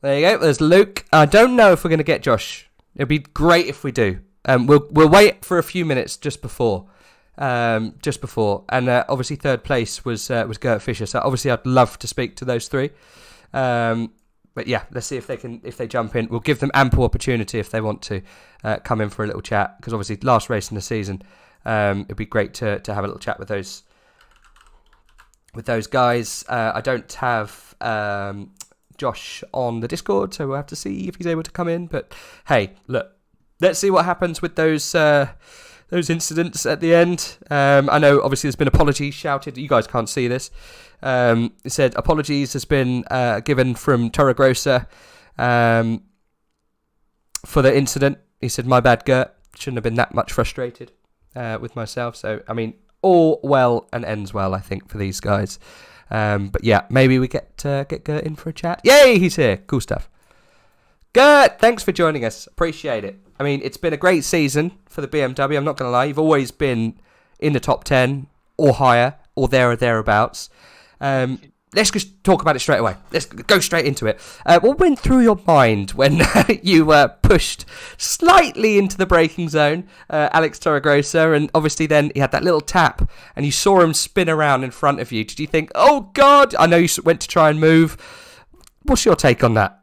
There you go. There's Luke. I don't know if we're going to get Josh. It'd be great if we do. We'll wait for a few minutes just before, and obviously 3rd place was Gert Fisher. So obviously I'd love to speak to those 3, but yeah, let's see if they jump in. We'll give them ample opportunity if they want to come in for a little chat, because obviously last race in the season, it'd be great to have a little chat with those guys. I don't have Josh on the Discord, so we'll have to see if he's able to come in. But hey, look. Let's see what happens with those incidents at the end. I know, obviously, there's been apologies shouted. You guys can't see this. It said apologies has been given from Toro Grossa for the incident. He said, "My bad, Gert. Shouldn't have been that much frustrated with myself." So, I mean, all well and ends well, I think, for these guys. But yeah, maybe we get Gert in for a chat. Yay, he's here. Cool stuff. Gert, thanks for joining us. Appreciate it. I mean, it's been a great season for the BMW. I'm not going to lie. You've always been in the top 10 or higher or there or thereabouts. let's just talk about it straight away. Let's go straight into it. What went through your mind when you were pushed slightly into the braking zone, Alex Torregrossa, and obviously then he had that little tap, and you saw him spin around in front of you? Did you think, oh God? I know you went to try and move. What's your take on that?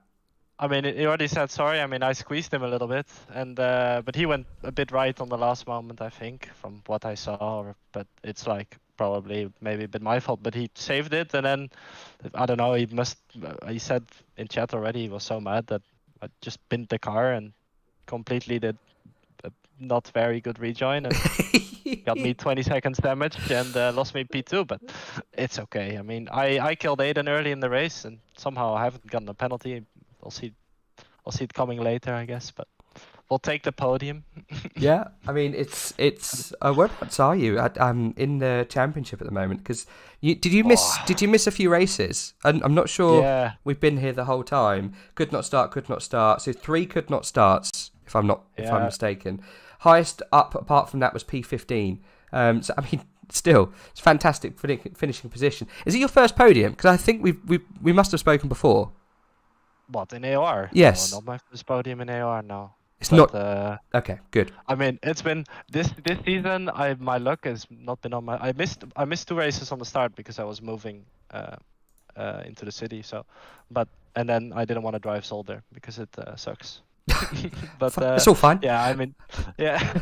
I mean, he already said sorry. I mean, I squeezed him a little bit, and but he went a bit right on the last moment, I think, from what I saw. But it's like probably maybe a bit my fault, but he saved it, and then I don't know. He said in chat already he was so mad that I just pinned the car and completely did a not very good rejoin and got me 20 seconds damage and lost me P2. But it's okay. I mean, I killed Aiden early in the race, and somehow I haven't gotten a penalty. I'll see it coming later, I guess, but we'll take the podium. Yeah, I mean, it's whereabouts are you in the championship at the moment? Because did you miss a few races? I'm not sure. Yeah. We've been here the whole time. Could not start. So 3 could not starts, if I'm mistaken. Highest up apart from that was P15. So I mean, still, it's fantastic finishing position. Is it your first podium? Because I think we must have spoken before. What, in AOR? Yes. No, not my first podium in AOR, no. It's not. Okay, good. I mean, it's been this season. My luck has not been on my. I missed 2 races on the start because I was moving into the city. So, and then I didn't want to drive Solder because it sucks. But it's all fine. Yeah, I mean, yeah.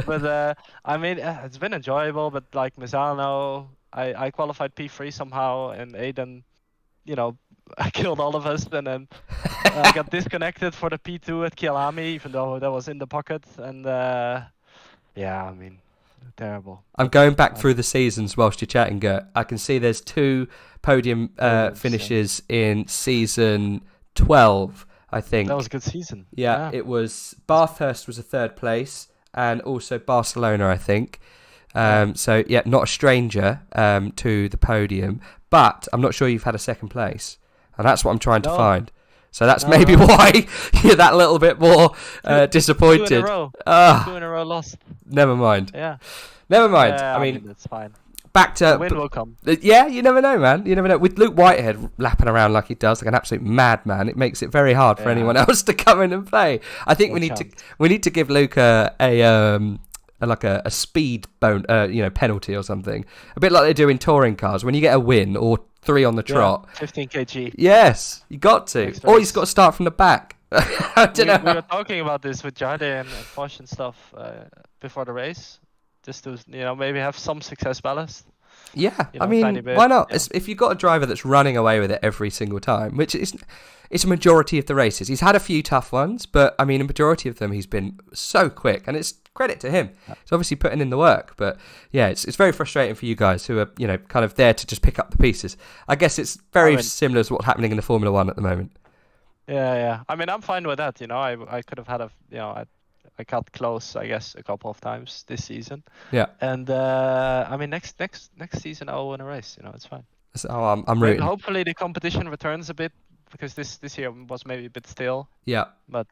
But I mean, it's been enjoyable. But like Misano, I qualified P3 somehow, and Aiden, I killed all of us, and then I got disconnected for the P2 at Kielami, even though that was in the pocket. And yeah, I mean, terrible. I'm going back through the seasons whilst you're chatting, Gert. I can see there's 2 podium finishes in season 12, I think. That was a good season. Yeah, it was. Bathurst was a 3rd place, and also Barcelona, I think. So yeah, not a stranger to the podium, but I'm not sure you've had a 2nd place. And that's what I'm trying to find. So that's maybe why you're that little bit more disappointed. 2 in a row. 2 in a row lost. Never mind. Yeah. Never mind. I mean, that's fine. Back to the win will come. Yeah, you never know, man. You never know. With Luke Whitehead lapping around like he does, like an absolute madman, it makes it very hard for anyone else to come in and play. I think we need to give Luke a speed penalty or something. A bit like they do in touring cars when you get a win or 3 on the trot. 15 kg. Yes, you got to. Or he's got to start from the back. I don't know. We were talking about this with Jade and Fosh and stuff before the race, just to maybe have some success ballast. Yeah, I mean, why not? Yeah. If you've got a driver that's running away with it every single time, which it's a majority of the races. He's had a few tough ones, but I mean, a majority of them he's been so quick, and it's credit to him. He's obviously putting in the work, but yeah, it's very frustrating for you guys who are kind of there to just pick up the pieces. I guess it's very similar to what's happening in the Formula 1 at the moment. Yeah. I mean, I'm fine with that. I could have had I cut close, I guess, a couple of times this season. Yeah. And I mean, next season I'll win a race. It's fine. So I'm rooting. Hopefully the competition returns a bit, because this year was maybe a bit still. Yeah. But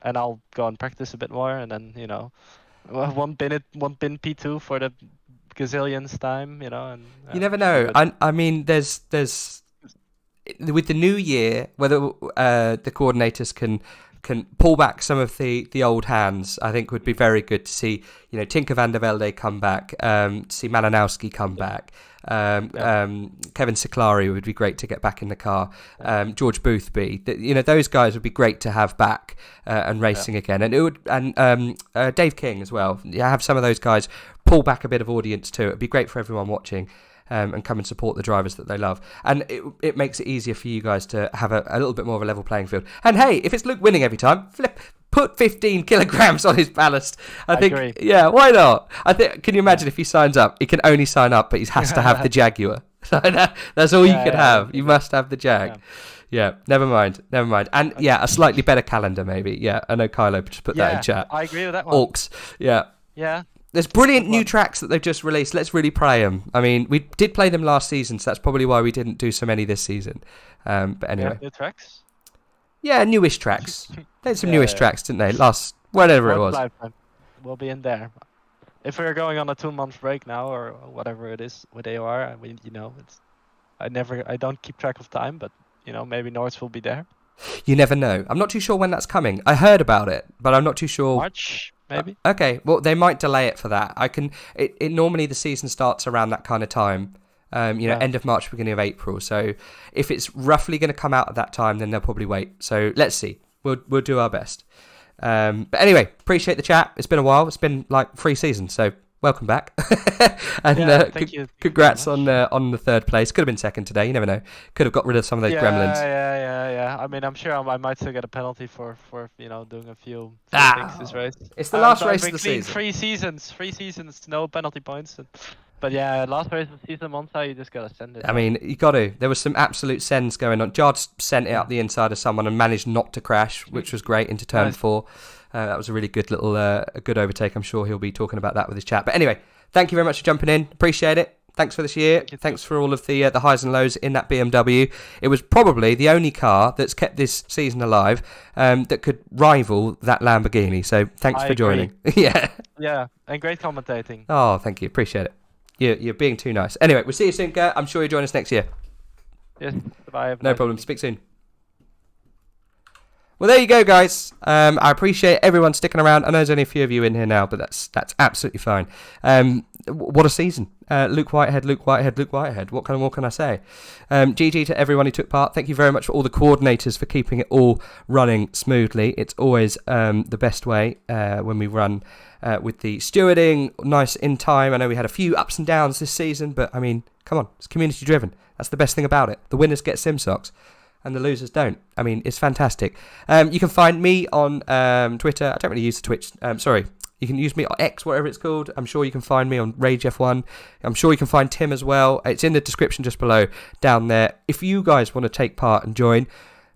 and I'll go and practice a bit more, and then one pin P2 for the gazillionth time. And you never know. I mean, there's with the new year, whether the coordinators can pull back some of the old hands, I think would be very good to see. Tinker van der Velde come back, to see Malinowski come back. Kevin Ciclari would be great to get back in the car. George Boothby, those guys would be great to have back and racing again. And it would, and Dave King as well. Have some of those guys pull back a bit of audience too. It'd be great for everyone watching. And come and support the drivers that they love. And it makes it easier for you guys to have a little bit more of a level playing field. And hey, if it's Luke winning every time, put 15 kilograms on his ballast. I think, agree. Yeah, why not? Can you imagine if he signs up? He can only sign up, but he has to have the Jaguar. So that's all you can have. You must have the Jag. Yeah, never mind. And a slightly better calendar maybe. Yeah, I know Kylo just put that in chat. I agree with that one. Orcs. Yeah. Yeah. There's brilliant new tracks that they've just released. Let's really play them. I mean, we did play them last season, so that's probably why we didn't do so many this season. But anyway. New tracks? Yeah, newish tracks. They had some newish tracks, didn't they? Whatever it was. Lifetime. We'll be in there. If we're going on a 2-month break now, or whatever it is with AOR, it's I don't keep track of time, but maybe North will be there. You never know. I'm not too sure when that's coming. I heard about it, but I'm not too sure. March, maybe. Okay, well they might delay it for that. It normally the season starts around that kind of time. End of March, beginning of April. So if it's roughly going to come out at that time, then they'll probably wait. So let's see. We'll do our best. But anyway, appreciate the chat. It's been a while. It's been like 3 seasons, so welcome back. And thank you. Congrats on the 3rd place. Could have been 2nd today. You never know. Could have got rid of some of those gremlins. Yeah. I mean, I'm sure I might still get a penalty for doing a few things this race. It's the last race of the season. 3 seasons, no penalty points. But yeah, last race of the season, Monza, you just gotta send it. I mean, you got to. There was some absolute sends going on. Jards sent it up the inside of someone and managed not to crash, which was great into turn 4. That was a really good little good overtake. I'm sure he'll be talking about that with his chat. But anyway, thank you very much for jumping in. Appreciate it. Thanks for this year. Thanks for all of the highs and lows in that BMW. It was probably the only car that's kept this season alive that could rival that Lamborghini. So thanks for joining. Yeah, and great commentating. Oh, thank you. Appreciate it. You're being too nice. Anyway, we'll see you soon, Kurt. I'm sure you'll join us next year. Yes, bye. No problem. Speak soon. Well, there you go, guys. I appreciate everyone sticking around. I know there's only a few of you in here now, but that's absolutely fine. What a season. Luke Whitehead. What can I say? GG to everyone who took part. Thank you very much for all the coordinators for keeping it all running smoothly. It's always the best way when we run with the stewarding, nice in time. I know we had a few ups and downs this season, but I mean, come on, it's community driven. That's the best thing about it. The winners get SimSoks and the losers don't. I mean, it's fantastic. You can find me on Twitter. I don't really use the Twitch. You can use me on X, whatever it's called. I'm sure you can find me on RageF1. I'm sure you can find Tim as well. It's in the description just below, down there. If you guys want to take part and join,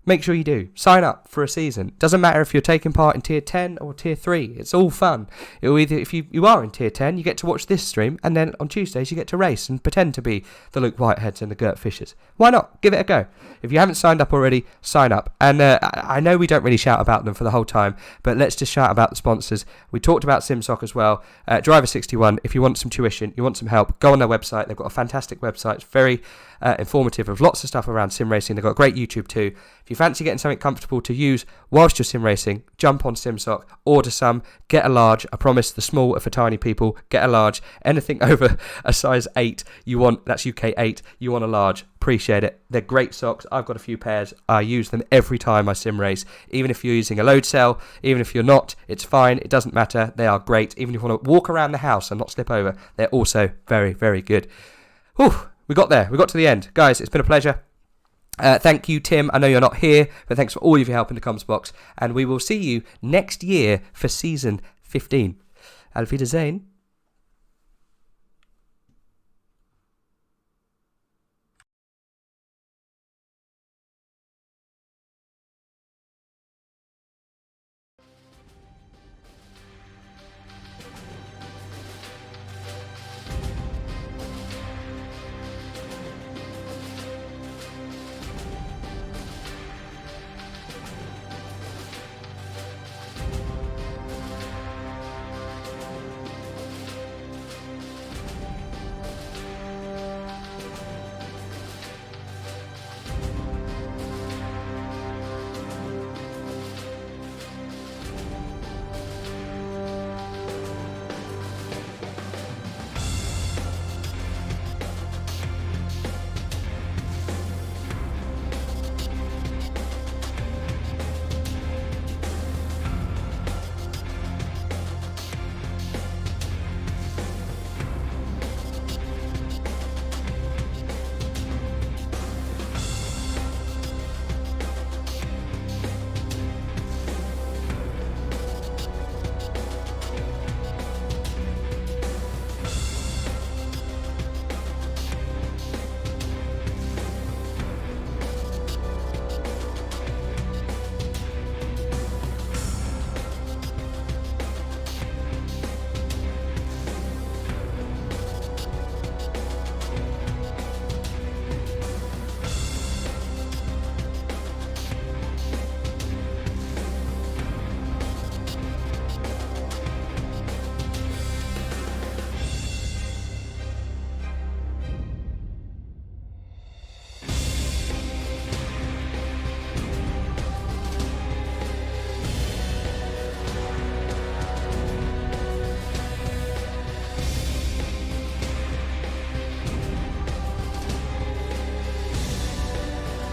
make sure you do. Sign up for a season. Doesn't matter if you're taking part in Tier 10 or Tier 3. It's all fun. If you are in Tier 10, you get to watch this stream, and then on Tuesdays you get to race and pretend to be the Luke Whiteheads and the Gert Fishers. Why not? Give it a go. If you haven't signed up already, sign up. And I know we don't really shout about them for the whole time, but let's just shout about the sponsors. We talked about SimSok as well. Driver61, if you want some tuition, you want some help, go on their website. They've got a fantastic website. It's very informative with lots of stuff around sim racing. They've got a great YouTube too. If you fancy getting something comfortable to use whilst you're sim racing, jump on SimSok, order some, get a large. I promise the small are for tiny people. Get a large. Anything over a size 8 you want, that's UK 8, you want a large. Appreciate it. They're great socks. I've got a few pairs. I use them every time I sim race. Even if you're using a load cell, even if you're not, it's fine. It doesn't matter. They are great. Even if you want to walk around the house and not slip over, they're also very, very good. Whew, we got there. We got to the end. Guys, it's been a pleasure. Thank you, Tim. I know you're not here, but thanks for all of your help in the comments box. And we will see you next year for season 15. Auf Wiedersehen.